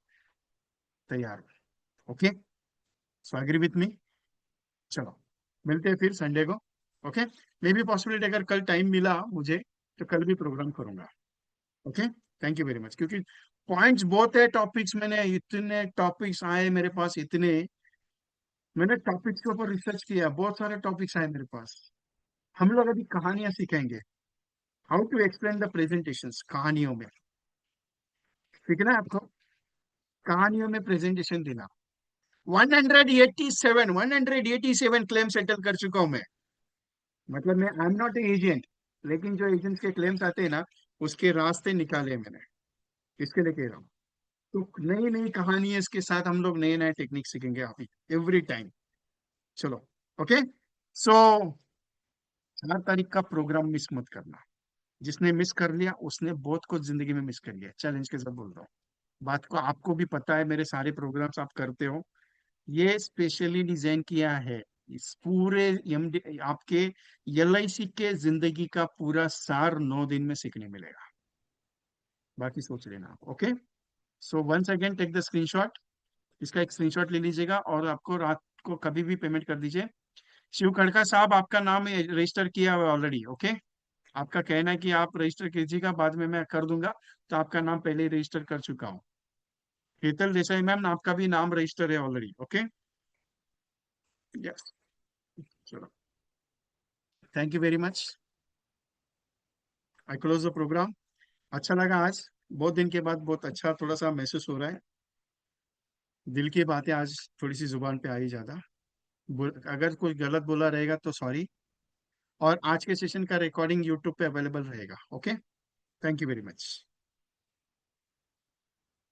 तैयार हो। Okay, so agree with me. चलो, मिलते हैं फिर संडे को। ओके, मे भी पॉसिबिलिटी अगर कल टाइम मिला मुझे तो कल भी प्रोग्राम करूंगा। Okay, thank you very much, क्योंकि पॉइंट्स बहुत है, टॉपिक्स मैंने इतने टॉपिक्स आए मेरे पास, इतने मैंने टॉपिक्स के ऊपर रिसर्च किया, बहुत सारे टॉपिक्स आए मेरे पास। हम लोग अभी कहानियां सीखेंगे, how to explain the presentations, कहानियों में सीखना है आपको, कहानियों में प्रेजेंटेशन देना। 187 क्लेम सेटल कर चुका हूं मैं। मतलब मैं I am not a agent, लेकिन जो एजेंट्स के क्लेम्स आते हैं ना, उसके रास्ते निकाले मैंने। इसके लिए कह रहा हूँ। तो नई नई कहानी है, इसके साथ हम लोग नए नए टेक्निक सीखेंगे अभी, एवरी टाइम। चलो, ओके, सो 4 तारीख का प्रोग्राम मिस मत करना। जिसने मिस कर लिया उसने बहुत कुछ जिंदगी में मिस कर लिया, चैलेंज के साथ बोल रहा हूँ। बात को आपको भी पता है, मेरे सारे प्रोग्राम्स आप करते हो, ये स्पेशली डिजाइन किया है इस पूरे एमडी आपके एलआईसी के जिंदगी का पूरा सार 9 दिन में सीखने मिलेगा। बाकी सोच लेना आप। Okay, so once again take the screenshot. इसका एक स्क्रीनशॉट ले लीजिएगा और आपको रात को कभी भी पेमेंट कर दीजिए। शिव खड़का साहब, आपका नाम रजिस्टर किया हुआ ऑलरेडी। ओके, आपका कहना है कि आप रजिस्टर कीजिएगा, बाद में मैं कर दूंगा, तो आपका नाम पहले ही रजिस्टर कर चुका हूँ। शीतल देसाई मैम, आपका भी नाम रजिस्टर है ऑलरेडी। ओके, यस, चलो, thank you very much. I close the program. अच्छा लगा आज, बहुत दिन के बाद बहुत अच्छा थोड़ा सा महसूस हो रहा है। दिल की बातें आज थोड़ी सी जुबान पे आई ज्यादा। अगर कोई गलत बोला रहेगा तो सॉरी। और आज के सेशन का रिकॉर्डिंग यूट्यूब पे अवेलेबल रहेगा। Okay, thank you very much.